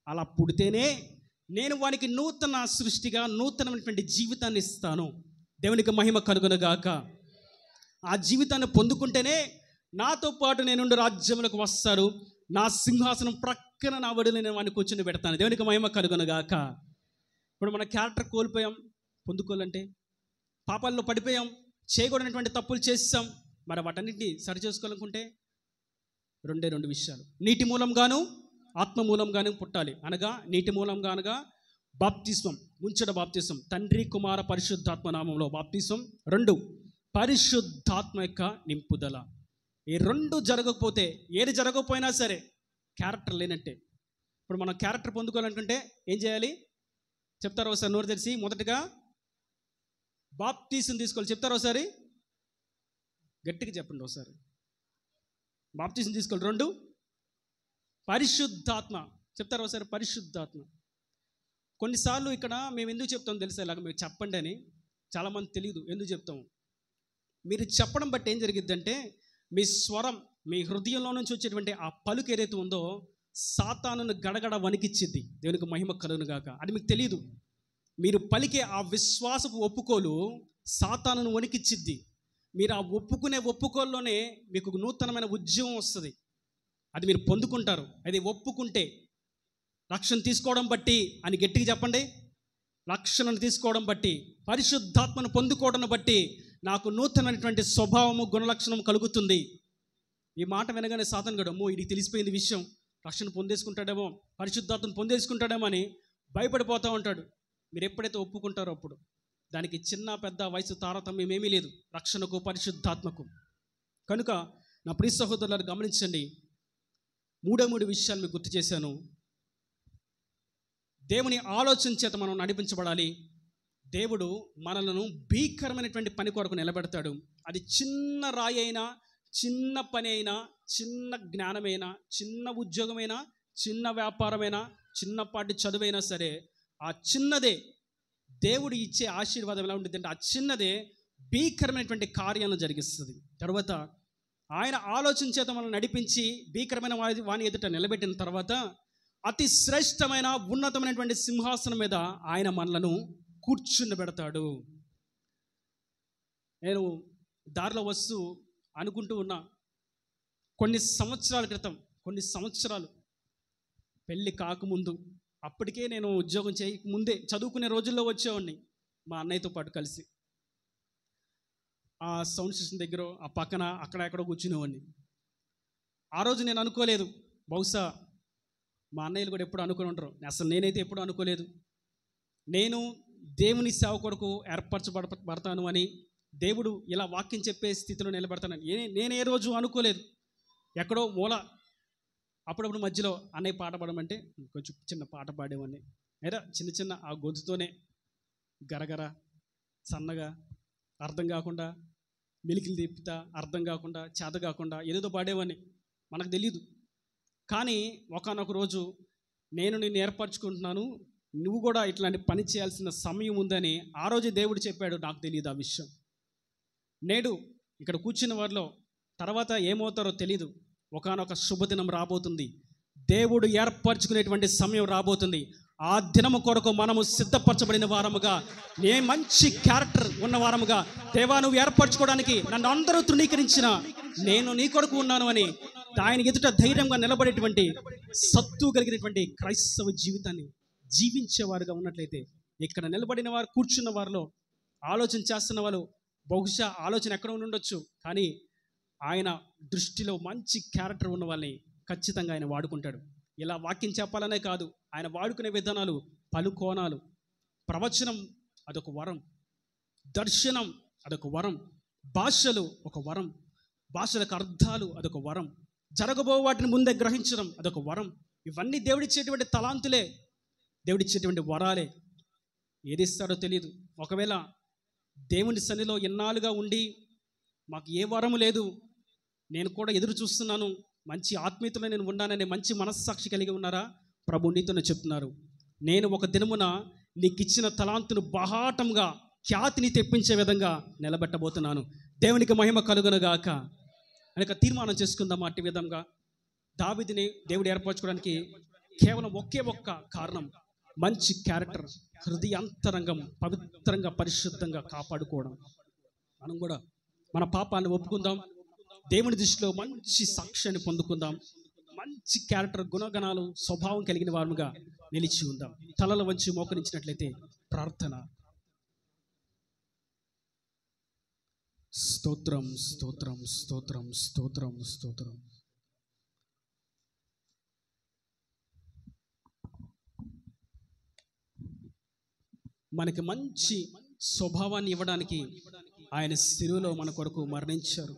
అలా పుడితేనే నేను వానికి నూతన సృష్టిగా నూతనమైనటువంటి జీవితాన్ని ఇస్తాను. దేవునికి మహిమ కలుగునుగాక. ఆ జీవితాన్ని పొందుకుంటేనే నాతో పాటు నేనుండి రాజ్యములకు వస్తాడు, నా సింహాసనం ప్రక్కన నా వడిలో నేను వాడిని కూర్చుని పెడతాను. దేవునికి మహిమ కలుగునుగాక. ఇప్పుడు మన క్యారెక్టర్ కోల్పోయాం, పొందుకోవాలంటే పాపాల్లో పడిపోయాం, చేయకూడనటువంటి తప్పులు చేసాం. మరి వాటన్నిటిని సరి చేసుకోవాలనుకుంటే రెండు విషయాలు. నీటి మూలంగాను ఆత్మ మూలంగాను పుట్టాలి. అనగా నీటి మూలంగా అనగా బాప్తిస్మం, ముంచడ బాప్తిస్మం, తండ్రి కుమార పరిశుద్ధాత్మ నామంలో బాప్తిస్మం. 2 పరిశుద్ధాత్మ యొక్క నింపుదల. ఈ 2 జరగకపోతే, ఏది జరగకపోయినా సరే క్యారెక్టర్ లేనట్టే. ఇప్పుడు మనం క్యారెక్టర్ పొందుకోవాలనుకుంటే ఏం చేయాలి చెప్తారు ఒకసారి నోరు తెరిచి? మొదటగా బాప్తిసం తీసుకోవాలి. చెప్తారు ఒకసారి? గట్టిగా చెప్పండి ఒకసారి. బాప్తిసం తీసుకోవాలి. 2 పరిశుద్ధాత్మ. చెప్తారు ఒకసారి? పరిశుద్ధాత్మ. కొన్నిసార్లు ఇక్కడ మేము ఎందుకు చెప్తాం తెలుసా? ఇలాగ మీరు చెప్పండి అని చాలామంది తెలియదు ఎందుకు చెప్తాము. మీరు చెప్పడం బట్టి ఏం జరిగిద్దంటే, మీ స్వరం, మీ హృదయంలో నుంచి వచ్చేటువంటి ఆ పలుకు ఏదైతే ఉందో సాతానును గడగడ వణికిచ్చిద్ది. దేవునికి మహిమ కలుగును గాక. అది మీకు తెలియదు. మీరు పలికే ఆ విశ్వాసపు ఒప్పుకోలు సాతానును వణికిచ్చిద్ది. మీరు ఆ ఒప్పుకోల్లోనే మీకు నూతనమైన ఉద్యమం వస్తుంది. అది మీరు పొందుకుంటారు. అది ఒప్పుకుంటే రక్షణ తీసుకోవడం బట్టి అని గట్టిగా చెప్పండి. రక్షణను తీసుకోవడం బట్టి, పరిశుద్ధాత్మను పొందుకోవడం బట్టి నాకు నూతనమైనటువంటి స్వభావము, గుణలక్షణం కలుగుతుంది. ఈ మాట వినగానే సాతాను గడు, అమ్మో ఇది తెలిసిపోయింది విషయం, రక్షణ పొందేసుకుంటాడేమో, పరిశుద్ధాత్మను పొందేసుకుంటాడేమో అని భయపడిపోతూ ఉంటాడు. మీరు ఎప్పుడైతే ఒప్పుకుంటారో అప్పుడు దానికి చిన్న పెద్ద వయసు తారతమ్యం ఏమీ లేదు, రక్షణకు పరిశుద్ధాత్మకు. కనుక నా ప్రియ సహోదరులను గమనించండి. 3 విషయాలు మీకు గుర్తు చేశాను. దేవుని ఆలోచన చేత మనం నడిపించబడాలి. దేవుడు మనలను భీకరమైనటువంటి పని కొరకు నిలబెడతాడు. అది చిన్న రాయి అయినా, చిన్న పని అయినా, చిన్న జ్ఞానమైనా, చిన్న ఉద్యోగమైనా, చిన్న వ్యాపారమైనా, చిన్నపాటి చదువైనా సరే, ఆ చిన్నదే దేవుడు ఇచ్చే ఆశీర్వాదం ఎలా ఉంటుంది అంటే ఆ చిన్నదే భీకరమైనటువంటి కార్యాలను జరిగిస్తుంది. తర్వాత ఆయన ఆలోచన చేత మనం నడిపించి భీకరమైన వాని ఎదుట నిలబెట్టిన తర్వాత అతి శ్రేష్టమైన ఉన్నతమైనటువంటి సింహాసనం మీద ఆయన మనలను కూర్చుండబెడతాడు. నేను దారిలో వస్తూ అనుకుంటూ ఉన్నా, కొన్ని సంవత్సరాలు పెళ్ళి కాకముందు, అప్పటికే నేను ఉద్యోగం చేయకముందే చదువుకునే రోజుల్లో వచ్చేవాడిని మా అన్నయ్యతో పాటు కలిసి. ఆ సౌండ్ స్టేషన్ దగ్గర ఆ పక్కన అక్కడ ఎక్కడో కూర్చునేవాడిని. ఆ రోజు నేను అనుకోలేదు, బహుశా మా అన్నయ్యలు కూడా ఎప్పుడు అనుకుని ఉంటారు, అసలు నేనైతే ఎప్పుడు అనుకోలేదు నేను దేవుని సేవ కొరకు ఏర్పరచబడతాను అని, దేవుడు ఇలా వాక్యం చెప్పే స్థితిలో నిలబడతానని నేను ఏ రోజు అనుకోలేదు. ఎక్కడో మూల అప్పుడప్పుడు మధ్యలో అన్నయ్య పాట పాడమంటే కొంచెం చిన్న పాట పాడేవాడిని. లేదా చిన్న ఆ గొంతుతోనే గరగర సన్నగా అర్థం కాకుండా, మెలికలు తిప్పుతా అర్థం కాకుండా, చేత కాకుండా ఏదేదో పాడేవాడిని, మనకు తెలీదు. కానీ ఒకానొక రోజు నేను నిన్ను ఏర్పరచుకుంటున్నాను, నువ్వు కూడా ఇట్లాంటి పని చేయాల్సిన సమయం ఉందని ఆ రోజు దేవుడు చెప్పాడు. నాకు తెలియదు ఆ విషయం. నేడు ఇక్కడ కూర్చున్న వారిలో తర్వాత ఏమవుతారో తెలీదు. ఒకానొక శుభదినం రాబోతుంది. దేవుడు ఏర్పరచుకునేటువంటి సమయం రాబోతుంది. ఆ దినము కొరకు మనము సిద్ధపరచబడిన వారముగా, మంచి క్యారెక్టర్ ఉన్న వారముగా, దేవా నువ్వు ఏర్పరచుకోవడానికి నన్ను అందరూ తృణీకరించిన నేను నీ కొరకు ఉన్నాను అని ఆయన ఎదుట ధైర్యంగా నిలబడేటువంటి సత్తు కలిగినటువంటి క్రైస్తవ జీవితాన్ని జీవించేవారుగా ఉన్నట్లయితే, ఇక్కడ నిలబడిన వారు, కూర్చున్న వారిలో ఆలోచన చేస్తున్న వాళ్ళు బహుశా ఆలోచన ఎక్కడ ఉండొచ్చు, కానీ ఆయన దృష్టిలో మంచి క్యారెక్టర్ ఉన్న వాళ్ళని ఖచ్చితంగా ఆయన వాడుకుంటాడు. ఇలా వాక్యం చెప్పాలనే కాదు, ఆయన వాడుకునే విధానాలు, పలుకోణాలు, ప్రవచనం అదొక వరం, దర్శనం అదొక వరం, భాషలు ఒక వరం, భాషలకు అర్థాలు అదొక వరం, జరగబో వాటిని ముందే గ్రహించడం అదొక వరం. ఇవన్నీ దేవుడిచ్చేటువంటి తలాంతులే, దేవుడిచ్చేటువంటి వరాలే. ఏది ఇస్తాడో తెలియదు. ఒకవేళ దేవుని సన్నిధిలో ఎన్నాళ్ళుగా ఉండి మాకు ఏ వరము లేదు, నేను కూడా ఎదురు చూస్తున్నాను, మంచి ఆత్మీయతలో నేను ఉన్నాననే మంచి మనస్సాక్షి కలిగి ఉన్నారా? ప్రభు నీతోనే చెప్తున్నారు, నేను ఒక దినమున నీకు ఇచ్చిన తలాంతును బహాటంగా ఖ్యాతిని తెప్పించే విధంగా నిలబెట్టబోతున్నాను. దేవునికి మహిమ కలుగునుగాక. అనేక తీర్మానం చేసుకుందాం. అట్టి విధంగా దావీదుని దేవుడు ఏర్పరచుకోవడానికి కేవలం ఒకే ఒక్క కారణం, మంచి క్యారెక్టర్, హృదయాంతరంగం పవిత్రంగా పరిశుద్ధంగా కాపాడుకోవడం. మనం కూడా మన పాపాలను ఒప్పుకుందాం, దేవుని దృష్టిలో మంచి సాక్ష్యాన్ని పొందుకుందాం, మంచి క్యారెక్టర్, గుణగణాలు, స్వభావం కలిగిన వారుగా నిలిచి ఉందాం. తలలు వంచి మోకరించినట్లయితే ప్రార్థన. స్తోత్రం, స్తోత్రం, స్తోత్రం, స్తోత్రం, స్తోత్రం. మనకి మంచి స్వభావాన్ని ఇవ్వడానికి ఆయన శిలువలో మన కొరకు మరణించారు.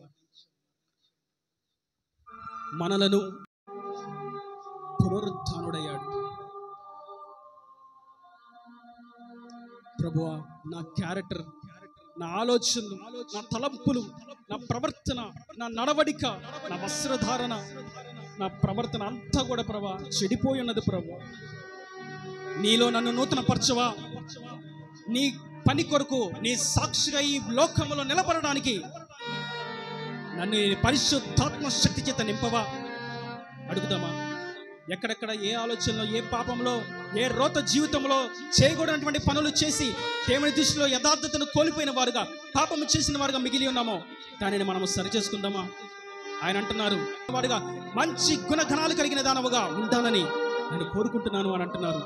మనలను పునరుత్థానుడయ్యాడు. ప్రభువా, నా క్యారెక్టర్, నా ఆలోచనలు, నా తలంపులు, నా ప్రవర్తన, నా నడవడిక, నా వస్త్రధారణ, నా ప్రవర్తన అంతా కూడా ప్రభా చెడిపోయి ఉన్నది. ప్రభు, నీలో నన్ను నూతన పరచవా. నీ పని కొరకు, నీ సాక్షిగా ఈ లోకంలో నిలబడడానికి నన్ను పరిశుద్ధాత్మ శక్తి చేత నింపవా. అడుగుదామా? ఎక్కడెక్కడ ఏ ఆలోచనలో, ఏ పాపంలో, ఏ రోత జీవితంలో చేయకూడనటువంటి పనులు చేసి దేవుని దృష్టిలో యథార్థతను కోల్పోయిన వారుగా, పాపము చేసిన వారుగా మిగిలి ఉన్నామో దానిని మనము సరి చేసుకుందామా? ఆయన అంటున్నారు, వాడుగా మంచి గుణగణాలు కలిగిన దానవుగా ఉండాలని నేను కోరుకుంటున్నాను అని అంటున్నారు.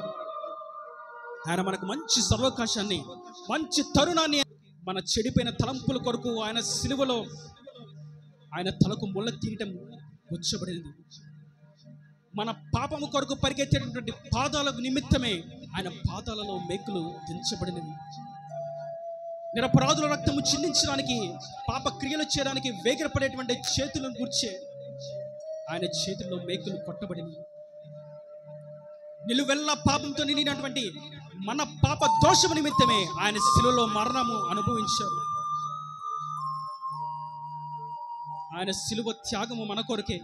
ఆయన మనకు మంచి సర్వకాశాన్ని, మంచి తరుణాన్ని, మన చెడిపోయిన తలంపుల కొరకు ఆయన సిలువలో ఆయన తలకు ముళ్ళ కిరీటం గుచ్చబడినది. మన పాపము కొరకు పరిగెత్తేటటువంటి పాదాలకు నిమిత్తమే ఆయన పాదాలలో మేకులు దించబడినవి. నిరపరాధుల రక్తము చిందించడానికి, పాప క్రియలు చేయడానికి వేగిరపడేటువంటి చేతులను గుర్చే ఆయన చేతుల్లో మేకులు కొట్టబడినవి. నిలువెల్లా పాపంతో నిండినటువంటి మన పాప దోషము నిమిత్తమే ఆయన శిలువలో మరణము అనుభవించారు. ఆయన శిలువ త్యాగము మన కొరకే.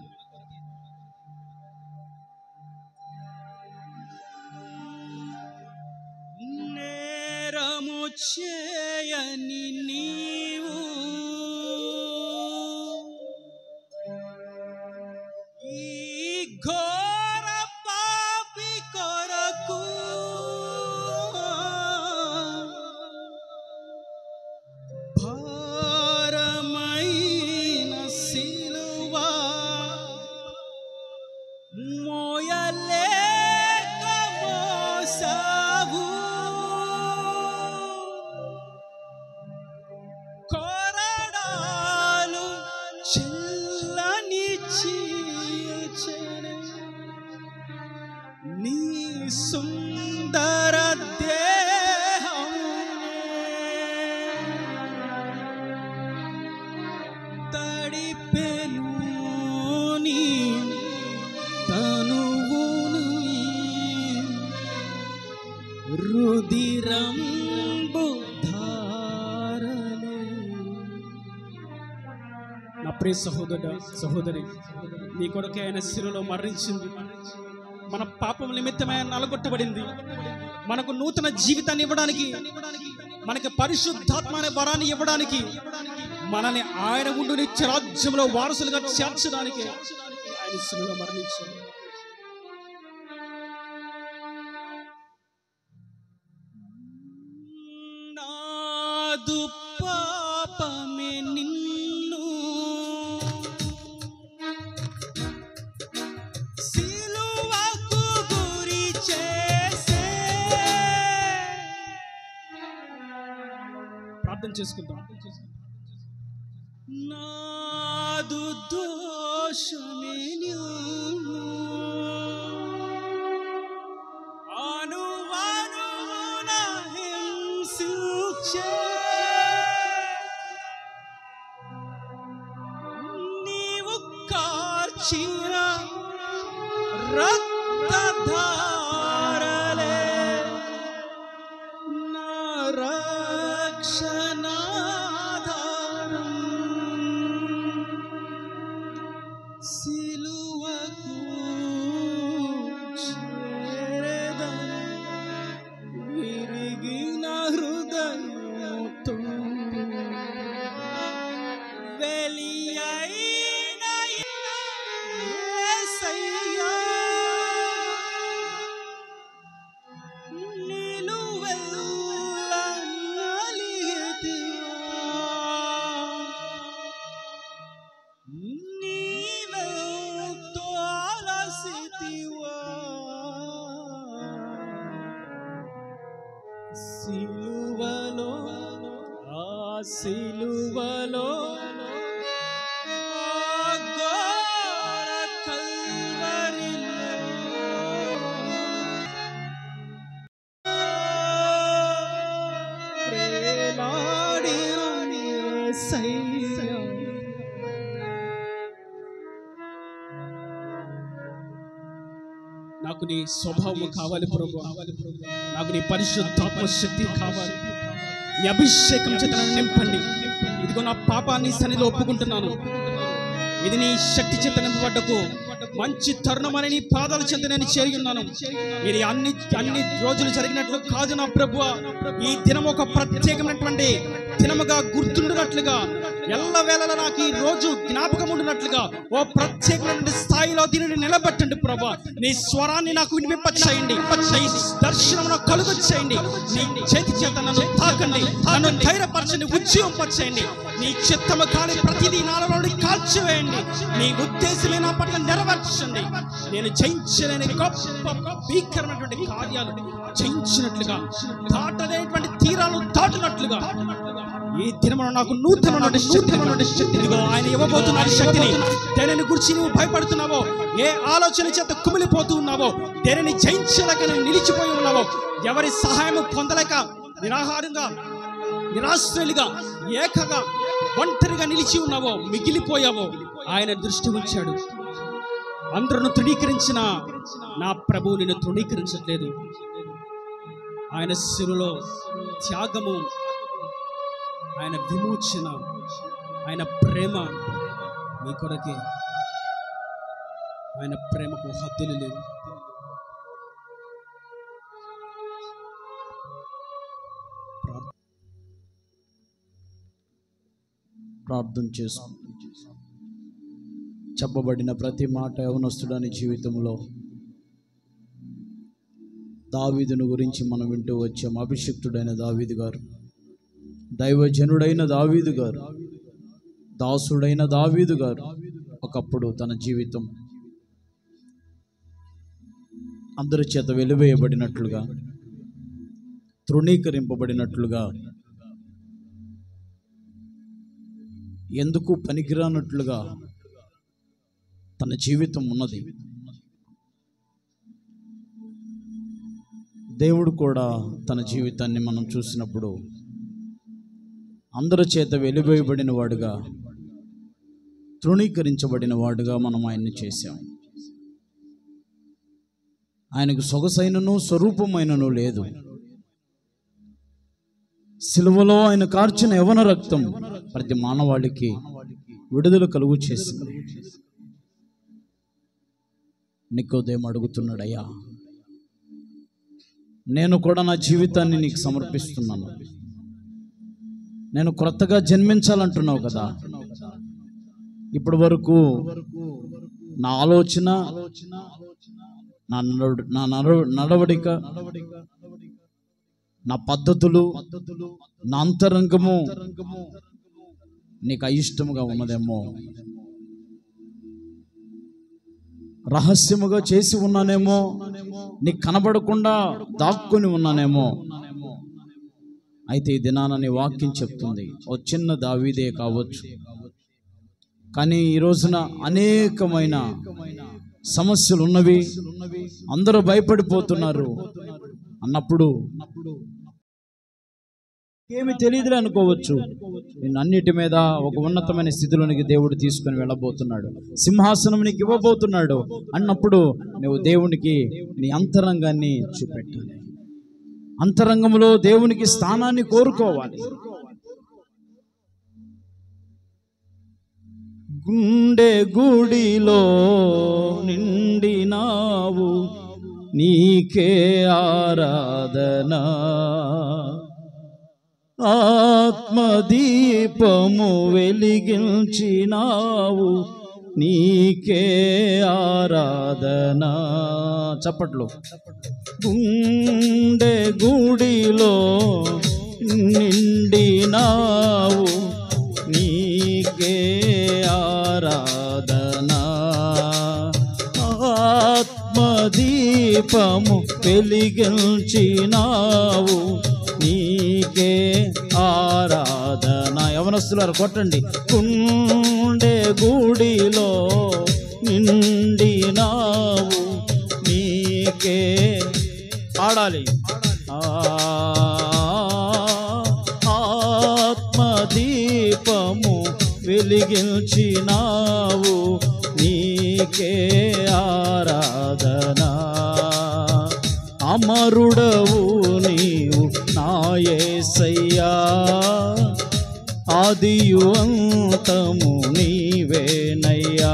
నేరము చేయని నీవు ఈ ఘోర పాపి కొరకు భారమైన సిలువ మోయలేక మోసావు. కొరడాలు చిల్లని చీల్చెను నీ సుందర దేహమునే తడిపెను నీ తనువును రుధిరంబు ధారలే. నా ప్రియ సహోదరుడా, సహోదరి, నీ కొడుకు ఆయన శిలువలో మరణించింది. మన పాపం నిమిత్తమే నలగొట్టబడింది. మనకు నూతన జీవితాన్ని ఇవ్వడానికి, మనకి పరిశుద్ధాత్మ అనే వరాన్ని ఇవ్వడానికి, మనల్ని ఆయన ముందు నిత్య రాజ్యంలో వారసులుగా చేర్చడానికి ఆయన శిలువలో మరణించాడు. నాదు పాపమే నిన్ను సిలువకు గురి చేసే. ప్రార్థన చేసుకుందాం. నాదు దోషమే నిన్ను అనువనువున హింసించే. నీవు కార్చిన రక్తధారలే నా రక్షణాధారం. సిలువకు సిలువలో ఘోర కల్వరిలో వేలాడిన యేసయ్యా, నాకు నీ స్వభావం కావాలి ప్రభువా, నాకు నీ పరిశుద్ధాత్మ శక్తి కావాలి, నీ అభిషేకం చేత నన్ను నింపండి. ఇదిగో నా పాపాన్ని సన్నిధిలో ఒప్పుకుంటున్నాను. ఇది నీ శక్తి చేత నింపబడ్డకు మంచి తరుణమని నీ పాదాల చెంత నేను చేరి ఉన్నాను. ఇది అన్ని రోజులు జరిగినట్లు కాదు నా ప్రభువా. ఈ దినం ఒక ప్రత్యేకమైనటువంటి దినముగా గుర్తుండినట్లుగా, ఎల్లవేళలా నాకు ఈ రోజు జ్ఞాపకం ఉండినట్లుగా ఓ ప్రత్యేకమైన స్థాయిలో దీనిని నిలబెట్టండి ప్రభా. నీ స్వరాన్ని నాకు వినిపింపచేయండి, నీ దర్శనం నాకు కలుగ చేయండి, నీ చేతి చేత నన్ను తాకండి, నన్ను ధైర్యపరచండి, ఉజ్జీవింపచేయండి. నీ చిత్తము కాని ప్రతిదీ నాలో కాల్చివేయండి, నీ ఉద్దేశమే నా పట్ల నెరవేర్చండి. నేను జయించలేని గొప్ప భీకరమైనటువంటి కార్యాలు జయించినట్లుగా, దాటలేనటువంటి తీరాలు దాటినట్లుగా ఈ దినమున నాకు నూతనమైన శక్తి, ఇదిగో ఆయన ఇవ్వబోతున్న శక్తిని. దేనిని గురించి నువ్వు భయపడుతున్నావో, ఏ ఆలోచన చేత కుమిలిపోతూ ఉన్నావో, దేనిని జయించలేక నిలిచిపోయి ఉన్నావో, ఎవరి సహాయం పొందలేక నిరాహారంగా, నిరాశ్రయులుగా, ఏకగా, ఒంటరిగా నిలిచి ఉన్నావో, మిగిలిపోయావో, ఆయన దృష్టి ఉంచాడు. అందరూ తృణీకరించిన నా ప్రభువు నిన్ను తృణీకరించట్లేదు. ఆయన శిలువలో త్యాగము, ఆయన విమోచన, ఆయన ప్రేమ మీ కొరకే. ఆయన ప్రేమకు హద్దులు లేవు. ప్రార్థన చేసుకుంటాం. చెప్పబడిన ప్రతి మాట యవనస్తుడని జీవితంలో దావీదును గురించి మనం వింటూ వచ్చాం. అభిషిక్తుడైన దావీదు గారు, దైవజనుడైన దావీదు గారు, దాసుడైన దావీదు గారు ఒకప్పుడు తన జీవితం అందరి చేత వెలివేయబడినట్లుగా, తృణీకరింపబడినట్లుగా, ఎందుకు పనికిరానట్లుగా తన జీవితం ఉన్నది. దేవుడు కూడా తన జీవితాన్ని మనం చూసినప్పుడు అందరి చేత వెలివేయబడిన వాడుగా, తృణీకరించబడిన వాడుగా మనం ఆయన్ని చేశాం. ఆయనకు సొగసైనను స్వరూపమైనను లేదు. సిలువలో ఆయన కార్చిన యవన రక్తం ప్రతి మానవాళికి విడుదల కలుగు చేసింది. నికోదేము అడుగుతున్నాడయ్యా, నేను కూడా నా జీవితాన్ని నీకు సమర్పిస్తున్నాను, నేను క్రొత్తగా జన్మించాలంటున్నావు కదా. ఇప్పటి వరకు నా ఆలోచన, నా నడవడిక, నా పద్ధతులు, నా అంతరంగము నీకు అయిష్టముగా ఉన్నదేమో, రహస్యముగా చేసి ఉన్నానేమో, నీకు కనబడకుండా దాక్కుని ఉన్నానేమో. అయితే ఈ దినాన నీ వాక్యం చెప్తుంది, ఓ చిన్న దావీదే కావచ్చు, కానీ ఈ రోజున అనేకమైన సమస్యలు ఉన్నవి, అందరూ భయపడిపోతున్నారు అన్నప్పుడు ఏమి తెలియదులే అనుకోవచ్చు. నేను అన్నిటి మీద ఒక ఉన్నతమైన స్థితిలోనికి దేవుడు తీసుకొని వెళ్ళబోతున్నాడు, సింహాసనం నీకు ఇవ్వబోతున్నాడు అన్నప్పుడు నువ్వు దేవునికి నీ అంతరంగాన్ని చూపెట్టాలి. అంతరంగంలో దేవునికి స్థానాన్ని కోరుకోవాలి. గుండె గుడిలో నిండినావు, నీకే ఆరాధన, ఆత్మదీపము వెలిగించినావు, నీకే ఆరాధన. చప్పట్లు. గుండె గుడిలో నిండినావు, నీకే ఆరాధన, ఆత్మదీపము వెలిగించినావు, నీకే ఆరాధన. యవనస్తులారు కొట్టండి. గుండె గుడిలో నిండినావు నీకే పాడాలి. ఆత్మదీపము వెలిగించినావు నీకే ఆరాధన. అమరుడవు నీవు నా యేసయ్యా, ఆదియు అంతము నీవేనయ్యా.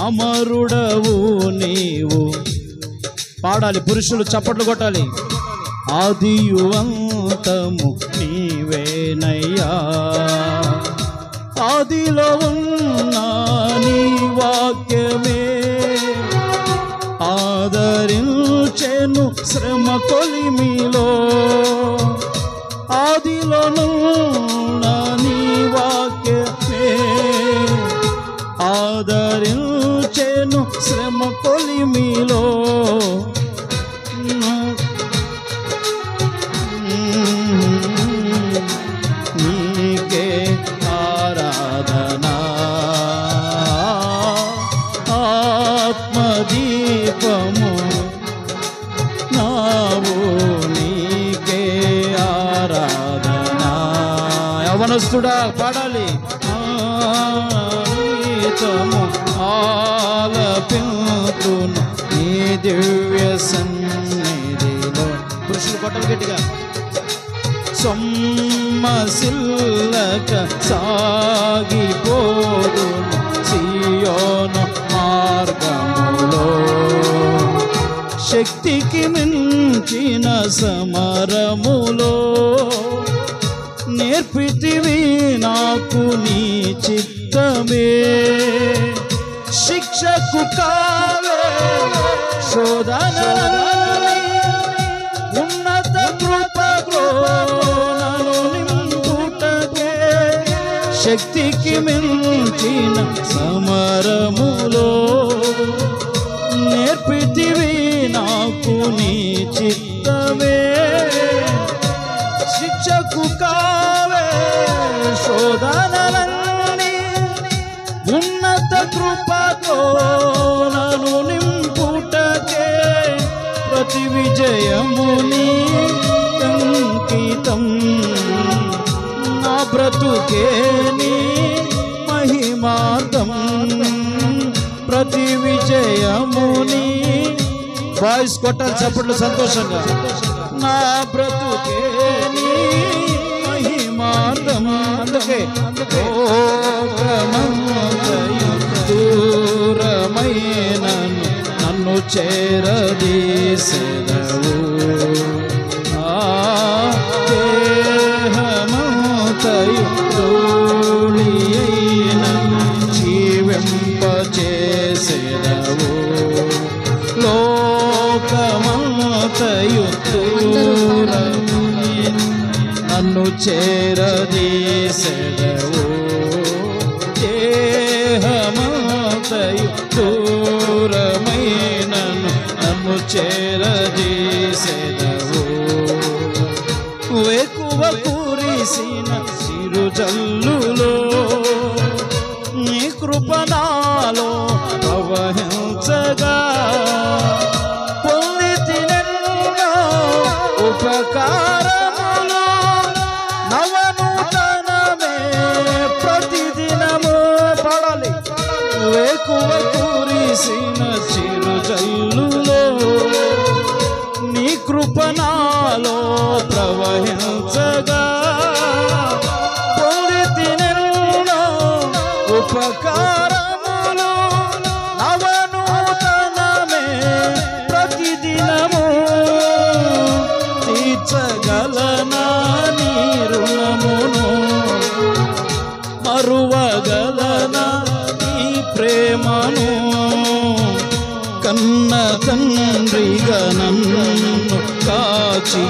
అమరుడవు నీవు పాడాలి, పురుషులు చప్పట్లు కొట్టాలి. ఆదియు అంతము నీవేనయ్యా. ఆదిలో ఉన్న నీ వాక్యమే ఆదరించెను శ్రమ కొలిమిలో. ఆదిలోనున్న నీ వాక్యమే ఆదరించెను శ్రమ కొలిమిలో. నీకే ఆరాధనా. ఆత్మదీపము నావు నీకే ఆరాధనా. యవనస్తుడా పాడాలి. గీతము ఆలపింతును నీ దివ్య సన్నిధిలో. పురుషులు కొట్టలు గట్టిగా. సొమ్మసిల్లక సాగిపోదును సియోను మార్గములో. శక్తికి మించిన సమరములో నేర్పితివి నాకు నీ చిత్తమే. శిక్షకు కావే శోధనలని ఉన్నత కృపలో నన్ను నింపుటకే. శక్తికి మించిన సమరములో నేర్పితివి నాకు నీ చిత్తమే. శిక్షకు కావే శోధనలన్నీ ఉన్నత కృపతో నన్ను నింపుటకే. ప్రతి విజయముని అంకితం నా బ్రతుకే నీ మహిమార్థం. ప్రతి విజయముని వాయిస్ కొట్టాలి, చప్పట్లు సంతోషంగా. నా బ్రతుకే నీ మహిమార్థం. అందుకే దూరమైనను నన్ను చేరదీసెదవు. దేహమంతయు ధూళి అయినను జీవింపచేసెదవు. లోకమంతయు నన్ను చేరదీసెదవు. దేహమంతయు దూరమైనను నన్ను చేరదీసెదవు. ఎక్కువ కురిసిన చిరుజల్లులో నీ కృప నాలో ప్రవహించగా. పొందితినెన్నో ఉపకారములు నవనూతనమే ప్రతిదినము. పాడాలి. ఎక్కువ కురిసిన చిరుజల్లులో నీ కృప నాలో ప్రవహించగా. పొందితినెన్నో ఉపకారములు నవనూతనమే ప్రతిదినము. తీర్చగలనా నీ రుణమును, మరువగలనా నీ ప్రేమను. కన్న తండ్రిగా నన్ను కాచి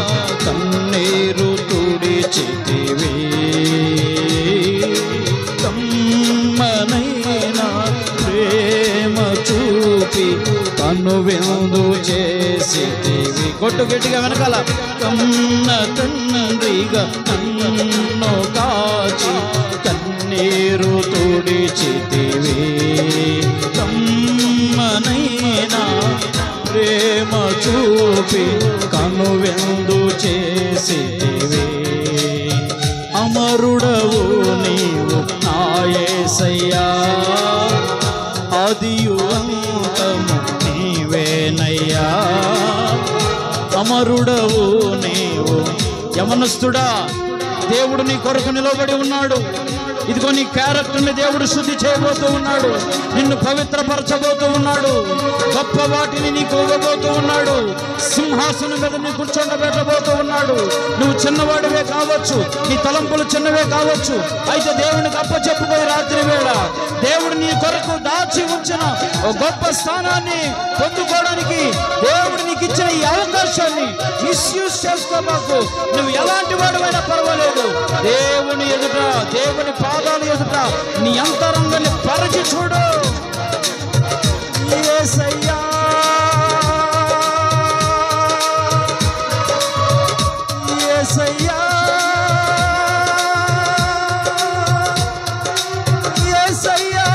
కన్నీరు తుడిచితివి. కమ్మనైనా ప్రేమ చూపి కనువిందు చేసితివి. కొట్టు గట్టిగా వెనకాల. కన్న తండ్రిగా నన్ను అమరుడవు నీవు. యవనస్తుడా, దేవుడు నీ కొరకు నిలబడి ఉన్నాడు. ఇదిగో నీ క్యారెక్టర్ని దేవుడు శుద్ధి చేయబోతూ ఉన్నాడు. నిన్ను పవిత్రపరచబోతూ ఉన్నాడు. గొప్ప వాటిని నీకు ఇవ్వబోతూ ఉన్నాడు. సింహాసనం మీద నీ కూర్చోబెట్టబోతూ ఉన్నాడు. నువ్వు చిన్నవాడివే కావచ్చు, నీ తలంపులు చిన్నవే కావచ్చు. అయితే దేవునికి అప్పచెప్పుకోయి రాత్రి వేళ దేవుడు నీ కొరకు దాచి ఉంచిన ఒక గొప్ప స్థానాన్ని పొందుకోవడానికి దేవుడు నీకు ఇచ్చిన ఈ అవకాశాన్ని మిస్యూజ్ చేసుకోమాకు. నువ్వు ఎలాంటి వాడివైనా పర్వాలేదు, దేవుని ఎదుట, దేవుని పాదాల ఎదుట నీ అంతరంగాన్ని పరిచి చూడు. యేసయ్యా, యేసయ్యా, యేసయ్యా,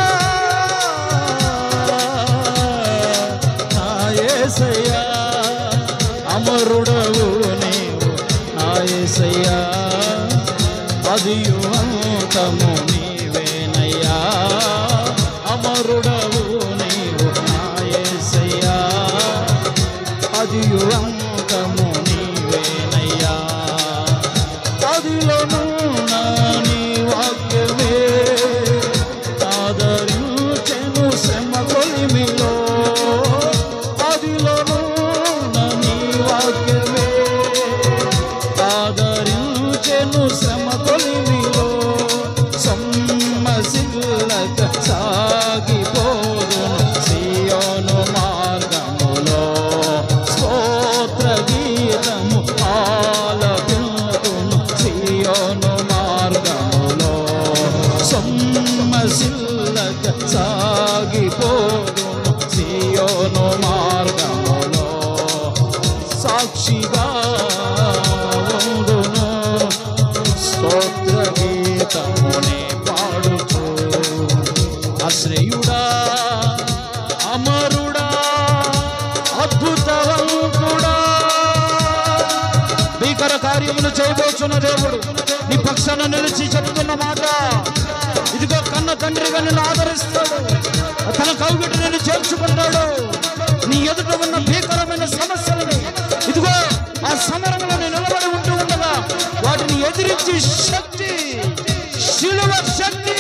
నా యేసయ్యా, అమరుడవు నీవు నా యేసయ్యా, అదియు అంతము నీవేనయ్యా, అమరుడవు నీవు నా యేసయ్యా, అదియు అంతము నీవేనయ్యా, అదిలోను నీ వాక్యమే ఆదరించెను శ్రమ కొలిమిలో, అదిలోను నీ వాక్యమే ఆదరించెను శ్రమ కొలిమిలో, సొమ్మసిల్లక సాగిపోదును సియోను మార్గములో, స్తోత్ర గీతము ఆలపింతును సియోను మార్గములో, సొమ్మసిల్లక సాగిపోదును సియోను మార్గములో, సాక్షిగా ఉండును స్తోత్ర గీతమునే పాడుతూ. ఆశ్రయుడా, అమరుడా, అద్భుతవంతుడా, భీకర కార్యములు చేయబోచున్న దేవుడు నీ పక్షాన నిలిచి చెప్తున్న మాట, ఇదిగో కన్న తండ్రిగా నిన్ను ఆదరిస్తాడు, తన కౌగిట నిన్ను చేర్చుకుంటాడు. నీ ఎదుట ఉన్న భీకరమైన సమస్యలని, ఇదిగో ఆ సమరంలో నిలబడి ఉంటూ ఉండగా వాటిని ఎదిరించి శక్తి, శిలువ శక్తి,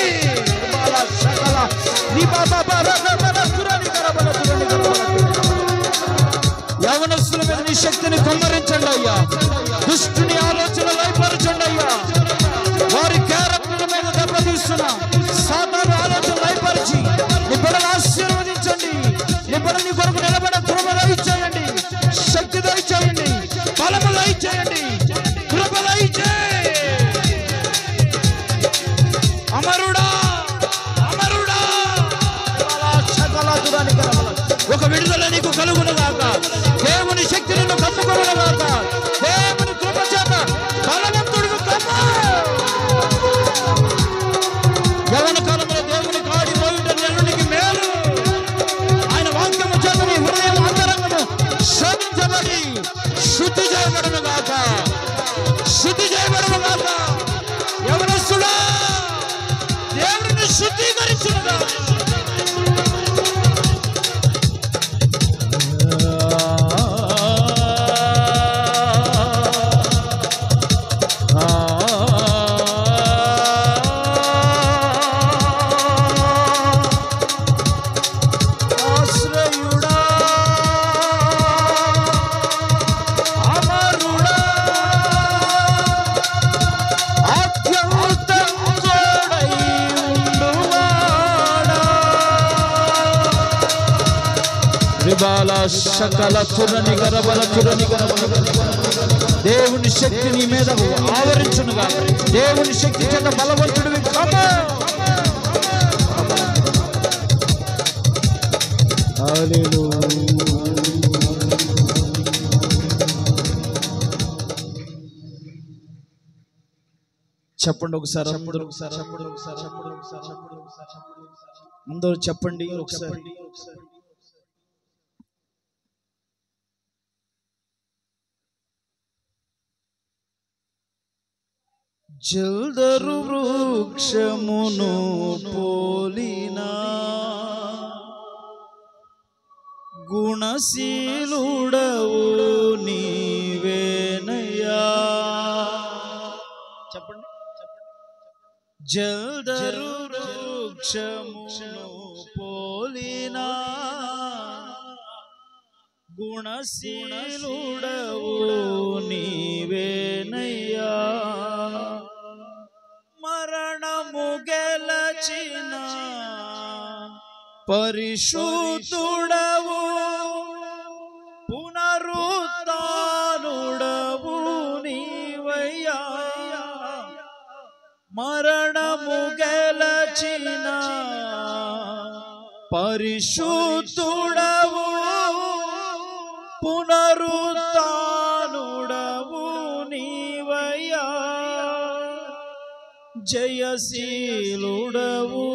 యవనస్తుల మీద నీ శక్తిని కుమ్మరించండి అయ్యా. దుష్టుని ఆలోచన లయపరచండి అయ్యా. వారి క్యారెక్టర్ మీద దెబ్బతీస్తున్నా సాతాను ఆలోచన లయపరిచి నీ బిడ్డలు ఆశీర్వదించండి. నీ బిడ్డలు నీ కొరకు నిలబడే కృప దయచేయండి, శక్తి దయచేయండి, బలము దయచేయండి, కృప దయచేయండి. అమరుడా, అమరుడా, ఒక విడుదల నీకు కలుగునుగాక. దేవుని శక్తి నిన్ను కమ్ముకొనుగాక. దేవుని కృప చేత బలవంతుడు కమ్మ. యవన కాలంలో దేవుని కాడి పోయిట నెల్లునికి మేలు. ఆయన వాక్యము చేత నీ హృదయం అంతరంగము శోధించబడి శుద్ధి చేయబడునుగాక, శుద్ధి చేయబడునుగాక. యవనస్తుడా, దేవుడిని శుద్ధీకరించునుగా. ఆశ్రయుడా, అమరుడా, అత్యంతం తోడై ఉండువాడా, రిబాల శకల తురని గరబల తురని గరబల. దేవుని శక్తి నీ మీద ఆవరించునుగా. దేవుని శక్తి చేత బలవంతుడివి కమ్మ. చెప్పండి ఒకసారి, అందరూ చెప్పండి ఒకసారి. జల్దరు వృక్షమును పోలినా గుణశీలుడవు నీవు, జల్దరు వృక్షమును పోలినా గుణశీలుడవు నీవేనయ్యా. మరణము గెలచిన పరిశుద్ధుడవు పునరుత్థానుడవు నీవయ్యా. మరణము గెలచిన పరిశుద్ధుడవు పునరుత్థానుడవు నీవయ్యా. జయశీలుడవు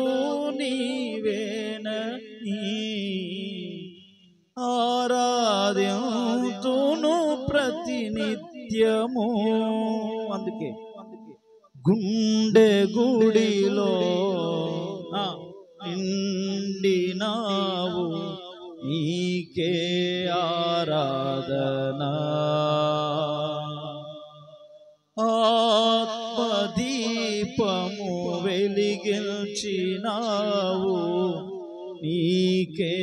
నీవేనని ఆరాధ్యంతును ప్రతినిత్యము. అందుకే గుండె గుడిలో నిండినావు నీకే ఆరాధన. ఆత్మదీపము వెలిగించినావు నీకే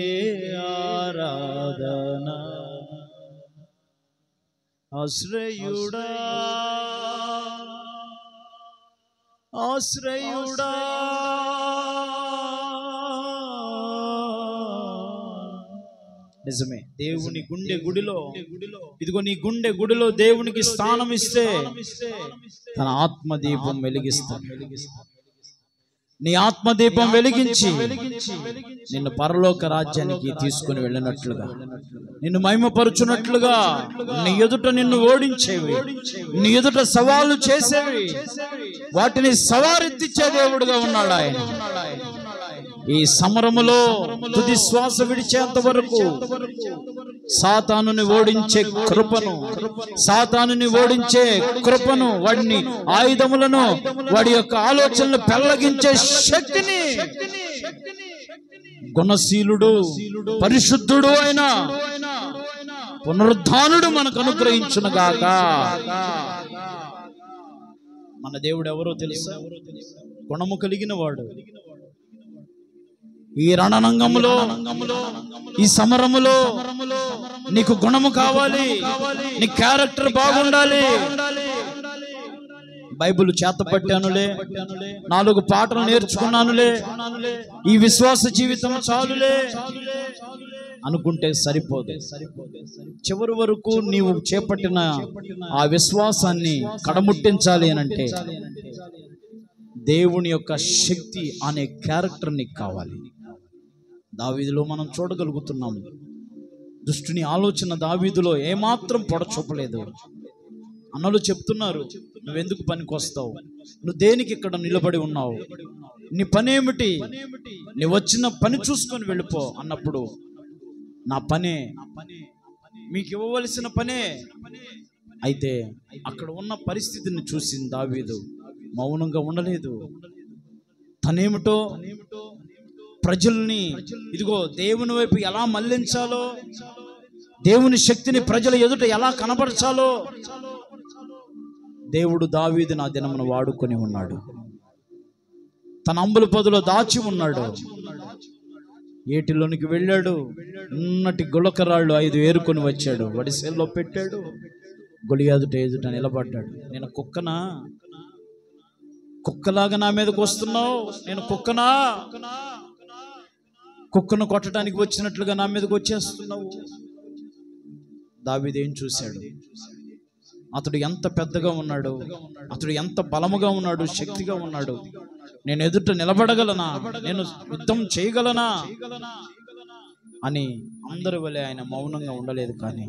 ఆరాధన. ఆశ్రయుడా ఆశ్రయుడా నిజమే. దేవుని గుండె గుడిలో, ఇదిగో నీ గుండె గుడిలో దేవునికి స్థానం ఇస్తే తన ఆత్మదీపం వెలిగిస్తాడు. నీ ఆత్మదీపం వెలిగించి నిన్ను పరలోక రాజ్యానికి తీసుకుని వెళ్ళినట్లుగా, నిన్ను మహిమపరుచున్నట్లుగా, నీ ఎదుట నిన్ను ఓడించేవి, నీ ఎదుట సవాలు చేసేవి, వాటిని సవారెత్తిచ్చే దేవుడుగా ఉన్నాడు ఆయన. ఈ సమరములో తుది శ్వాస విడిచేంత వరకు సాతానుని ఓడించే కృపను, సాతానుని ఓడించే కృపను, వాడిని ఆయుధములను, వాడి యొక్క ఆలోచనలు పెళ్లగించే శక్తిని గుణశీలుడు పరిశుద్ధుడు అయిన పునరుద్ధానుడు మనకు అనుగ్రహించునుగాక. మన దేవుడు ఎవరో తెలుసా? గుణము కలిగిన వాడు. ఈ రణరంగములో, ఈ సమరములో నీకు గుణము కావాలి, నీ క్యారెక్టర్ బాగుండాలి. బైబిల్ చేత పట్టానులే, 4 పాటలు నేర్చుకున్నానులే, ఈ విశ్వాస జీవితం చాలులే అనుకుంటే సరిపోదు. చివరి వరకు నీవు చేపట్టిన ఆ విశ్వాసాన్ని కడముట్టించాలి అనంటే దేవుని యొక్క శక్తి అనే క్యారెక్టర్ నీకు కావాలి. దావీదులో మనం చూడగలుగుతున్నాము. దుష్టుని ఆలోచన దావీదులో ఏమాత్రం పొడచూపలేదు. అన్నలు చెప్తున్నారు, నువ్వెందుకు పనికొస్తావు, నువ్వు దేనికి ఇక్కడ నిలబడి ఉన్నావు, నీ పనేమిటి, నీ వచ్చిన పని చూసుకొని వెళ్ళిపో అన్నప్పుడు, నా పనే మీకు ఇవ్వవలసిన పనే. అయితే అక్కడ ఉన్న పరిస్థితిని చూసిన దావీదు మౌనంగా ఉండలేదు. తనేమిటో ప్రజల్ని ఇదిగో దేవుని వైపు ఎలా మళ్లించాలో, దేవుని శక్తిని ప్రజల ఎదుట ఎలా కనబరచాలో దేవుడు దావీదును ఆ దినమును వాడుకొని ఉన్నాడు. తన అంబుల పొదలో దాచి ఉన్నాడు. ఏటిలోనికి వెళ్ళాడు. ఉన్నటి గులకరాళ్ళు 5 ఏరుకొని వచ్చాడు. వడిసెల్లో పెట్టాడు. గొలియాదుట ఎదుట నిలబడ్డాడు. నేను కుక్కనా? కుక్కలాగా నా మీదకి వస్తున్నావు? నేను కుక్కనా? కుక్కను కొట్టడానికి వచ్చినట్లుగా నా మీదకి వచ్చేస్తున్నావు. దావీదు ఏం చూశాడు? అతడు ఎంత పెద్దగా ఉన్నాడు, అతడు ఎంత బలముగా ఉన్నాడు, శక్తిగా ఉన్నాడు. నేను ఎదుట నిలబడగలనా, నేను యుద్ధం చేయగలనా అని అందరి వలె ఆయన మౌనంగా ఉండలేదు. కానీ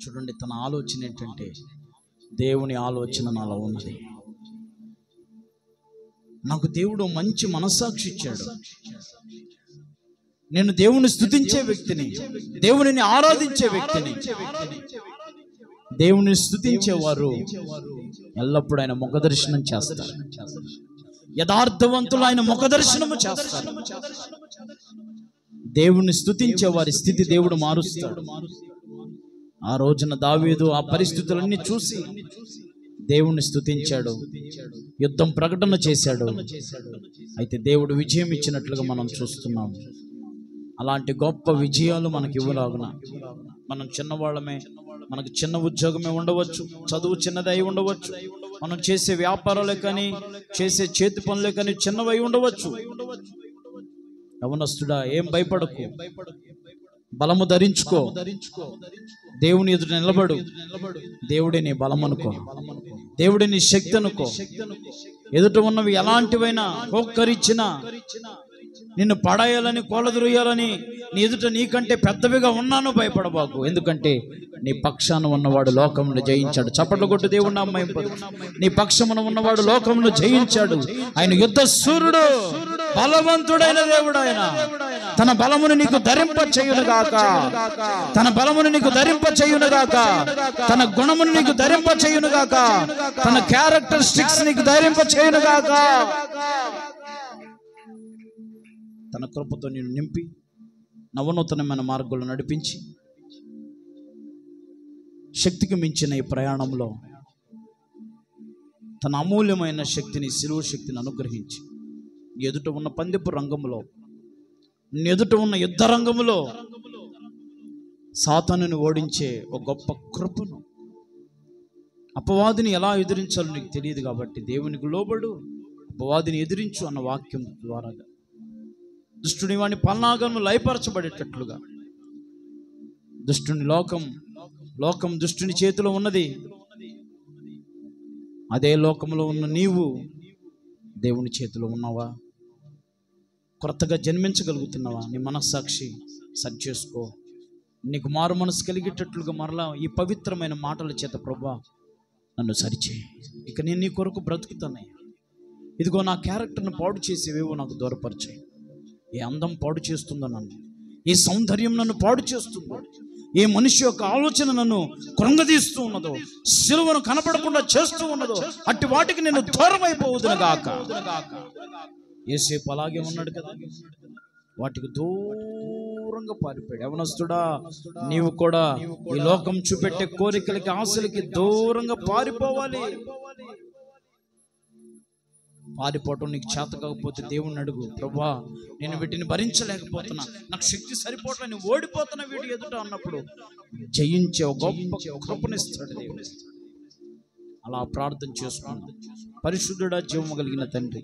చూడండి, తన ఆలోచన ఏంటంటే దేవుని ఆలోచన నాలో ఉన్నది. నాకు దేవుడు మంచి మనస్సాక్షి ఇచ్చాడు. నేను దేవుని స్తుతించే వ్యక్తిని, దేవునిని ఆరాధించే వ్యక్తిని. దేవుని స్తుతించేవారు ఎల్లప్పుడూ ఆయన ముఖ దర్శనం చేస్తారు. యథార్థవంతులు ఆయన ముఖ దర్శనము చేస్తారు. దేవుని స్తుతించే వారి స్థితి దేవుడు మారుస్తాడు. ఆ రోజున దావీదు ఆ పరిస్థితులన్నీ చూసి దేవుణ్ణి స్తుతించాడు, యుద్ధం ప్రకటన చేశాడు. అయితే దేవుడు విజయం ఇచ్చినట్లుగా మనం చూస్తున్నాం. అలాంటి గొప్ప విజయాలు మనకి ఇవ్వలాగున మనం చిన్నవాళ్ళమే, మనకు చిన్న ఉద్యోగమే ఉండవచ్చు, చదువు చిన్నది అయి ఉండవచ్చు, మనం చేసే వ్యాపారాలే కానీ చేసే చేతి పనులే కానీ చిన్నవై ఉండవచ్చు. యవనస్తుడా, ఏం భయపడకు, బలము ధరించుకో, దేవుని ఎదుట నిలబడు. దేవుడే నీ బలం అనుకో, దేవుడే నీ శక్తి అనుకో. ఎదుట ఉన్నవి ఎలాంటివైనా కోక్కరిచ్చినా, నిన్ను పడాయాలని కోలదురుయాలని నీ ఎదుట నీకంటే పెద్దవిగా ఉన్నాను, భయపడబాకు. ఎందుకంటే నీ పక్షాన ఉన్నవాడు లోకమును జయించాడు. చప్పట్లు కొట్టు దేవుని నామం. నీ పక్షమున ఉన్నవాడు లోకమును జయించాడు. ఆయన యుద్ధ సూర్యుడు, బలవంతుడైన దేవుడు. ఆయన తన బలమును నీకు ధరింప చేయునుగాక, తన బలమును నీకు ధరింప చేయునుగాక, తన గుణమును నీకు ధరింప చేయునుగాక, తన క్యారెక్టరిస్టిక్స్ నీకు ధరింప చేయునుగాక. తన కృపతో నేను నింపి నవనూతనమైన మార్గంలో నడిపించి శక్తికి మించిన ఈ ప్రయాణంలో తన అమూల్యమైన శక్తిని, శిలువ శక్తిని అనుగ్రహించి ఎదుట ఉన్న పందెపు రంగంలో, ఎదుట ఉన్న యుద్ధ రంగంలో సాతానుని ఓడించే ఒక గొప్ప కృపను, అపవాదిని ఎలా ఎదిరించాలో నీకు తెలియదు కాబట్టి దేవునికి లోబడు, అపవాదిని ఎదిరించు అన్న వాక్యం ద్వారా దుష్టుని వాడిని పల్నాగము లయపరచబడేటట్లుగా, దుష్టుని లోకం దుష్టుని చేతిలో ఉన్నది. అదే లోకంలో ఉన్న నీవు దేవుని చేతిలో ఉన్నావా? కొత్తగా జన్మించగలుగుతున్నావా? నీ మనస్సాక్షి సరి చేసుకో. నీకు మారు మనసు కలిగేటట్లుగా మరలా ఈ పవిత్రమైన మాటల చేత ప్రభువా నన్ను సరిచేయి, ఇక నేను నీ కొరకు బ్రతుకుతానయ్యా. ఇదిగో నా క్యారెక్టర్ను పాడు చేసేవేవో నాకు దూరపరిచాయి. ఏ అందం పాడు చేస్తుందో నన్ను, ఏ సౌందర్యం నన్ను పాడు చేస్తుందో, ఏ మనిషి యొక్క ఆలోచన నన్ను కృంగదీస్తూ ఉన్నదో, సిలువను కనపడకుండా చేస్తూ ఉన్నదో, అట్టి వాటికి నేను దూరం అయిపోవదును గాక. యేసేపు అలాగే ఉన్నాడు కదా, వాటికి దూరంగా పారిపోయాడు. యవనస్తుడా, నీవు కూడా ఈ లోకం చూపెట్టే కోరికలకి, ఆశలకి దూరంగా పారిపోవాలి. పారిపోవటం నీకు చేత కాకపోతే దేవుణ్ణి అడుగు, ప్రభువా నేను వీటిని భరించలేకపోతున్నా, నాకు శక్తి సరిపోవట్లే, నేను ఓడిపోతున్నా వీటి ఎదుట అన్నప్పుడు జయించే ఒక గొప్ప కృపనిస్తాడు దేవుడు. అలా ప్రార్థన చేసుకున్నాం. పరిశుద్ధుడా, జీవము కలిగిన తండ్రి,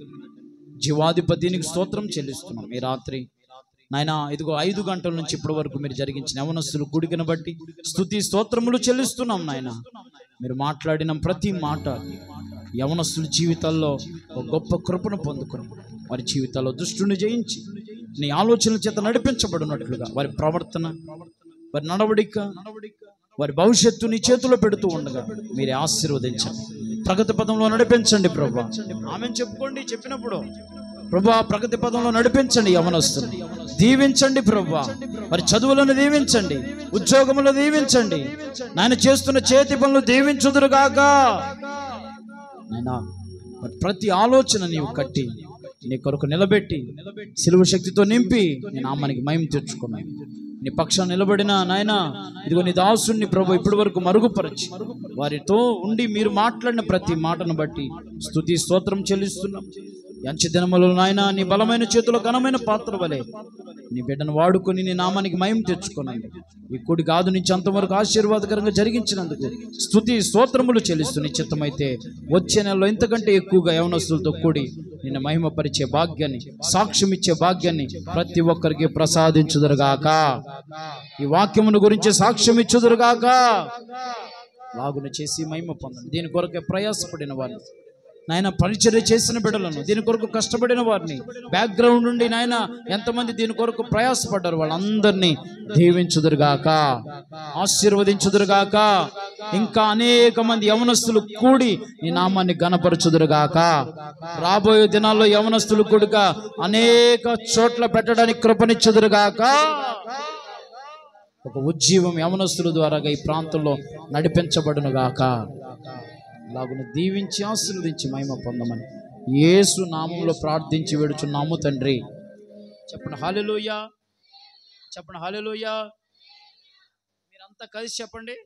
జీవాధిపతినికి స్తోత్రం చెల్లిస్తున్నాం. ఈ రాత్రి నాయనా ఇదిగో 5 గంటల నుంచి ఇప్పటి వరకు మీరు జరిగించిన యవనస్తులు కూడికను బట్టి స్తుతి స్తోత్రములు చెల్లిస్తున్నాం. నాయన మీరు మాట్లాడిన ప్రతి మాట యవనస్తుల జీవితాల్లో ఒక గొప్ప కృపను పొందుకుని వారి జీవితాల్లో దుష్టుని జయించి నీ ఆలోచనల చేత నడిపించబడినట్లుగా వారి ప్రవర్తన, వారి నడవడిక, వారి భవిష్యత్తు నీ చేతిలో పెడుతూ ఉండగా మీరే ఆశీర్వదించండి, ప్రగతి పదంలో నడిపించండి ప్రభువా. ఆమెను చెప్పుకోండి, చెప్పినప్పుడు ప్రభువా ప్రగతి పదంలో నడిపించండి, యవనస్తులు దీవించండి ప్రభువా, వారి చదువులను దీవించండి, ఉద్యోగములు దీవించండి, నాయన చేస్తున్న చేతి పనులు దీవించుదురుగాక. నాయనా ప్రతి ఆలోచన నీవు కట్టి నీ కొరకు నిలబెట్టి సిలువ శక్తితో నింపి నీ నామానికి మహిమ తెచ్చుకున్నాయి. నీ పక్షాన్ని నిలబడిన నాయన ఇదిగో నీ దాసుని ప్రభు ఇప్పటి వరకు మరుగుపరచి వారితో ఉండి మీరు మాట్లాడిన ప్రతి మాటను బట్టి స్తుతి స్తోత్రం చెల్లిస్తున్నాం. ఎంచి దినములు నాయన నీ బలమైన చేతిలో ఘనమైన పాత్ర వలె నీ బిడ్డను వాడుకొని నీ నామానికి మహిమ తెచ్చుకున్నాను. ఈ కూడి కాదు నుంచి అంతవరకు ఆశీర్వాదకరంగా జరిగించినందుకు స్తుతి స్తోత్రములు చెల్లిస్తూ నిశ్చితమైతే వచ్చే నెలలో ఇంతకంటే ఎక్కువగా యవనస్తులతో కూడి నిన్ను మహిమపరిచే భాగ్యాన్ని, సాక్ష్యం ఇచ్చే భాగ్యాన్ని ప్రతి ఒక్కరికి ప్రసాదించుదురుగాక. ఈ వాక్యమును గురించి సాక్ష్యం ఇచ్చుదురుగాక. లాగున చేసి మహిమ పొందండి. దీని కొరకే ప్రయాసపడిన వారిని నాయన, పరిచర్య చేసిన బిడ్డలను, దీని కొరకు కష్టపడిన వారిని, బ్యాక్గ్రౌండ్ నుండి నాయన ఎంతమంది దీని కొరకు ప్రయాసపడ్డారు వాళ్ళందరినీ దీవించుదురుగాక, ఆశీర్వదించుదురుగాక. ఇంకా అనేక మంది యవనస్తులు కూడి నీ నామాన్ని ఘనపరచుదురుగాక. రాబోయే దినాల్లో యవనస్తులు కూడిగా అనేక చోట్ల పెట్టడానికి కృపనిచ్చుదురుగాక. ఒక ఉజ్జీవం యవనస్తుల ద్వారా ఈ ప్రాంతంలో నడిపించబడునుగాక. అలాగున దీవించి ఆశీర్వదించి మహిమ పొందమని యేసు నామములో ప్రార్థించి వేడుచున్నాము తండ్రి. చెప్పండి హల్లెలూయా, చెప్పండి హల్లెలూయా. మీరంతా కలిసి చెప్పండి.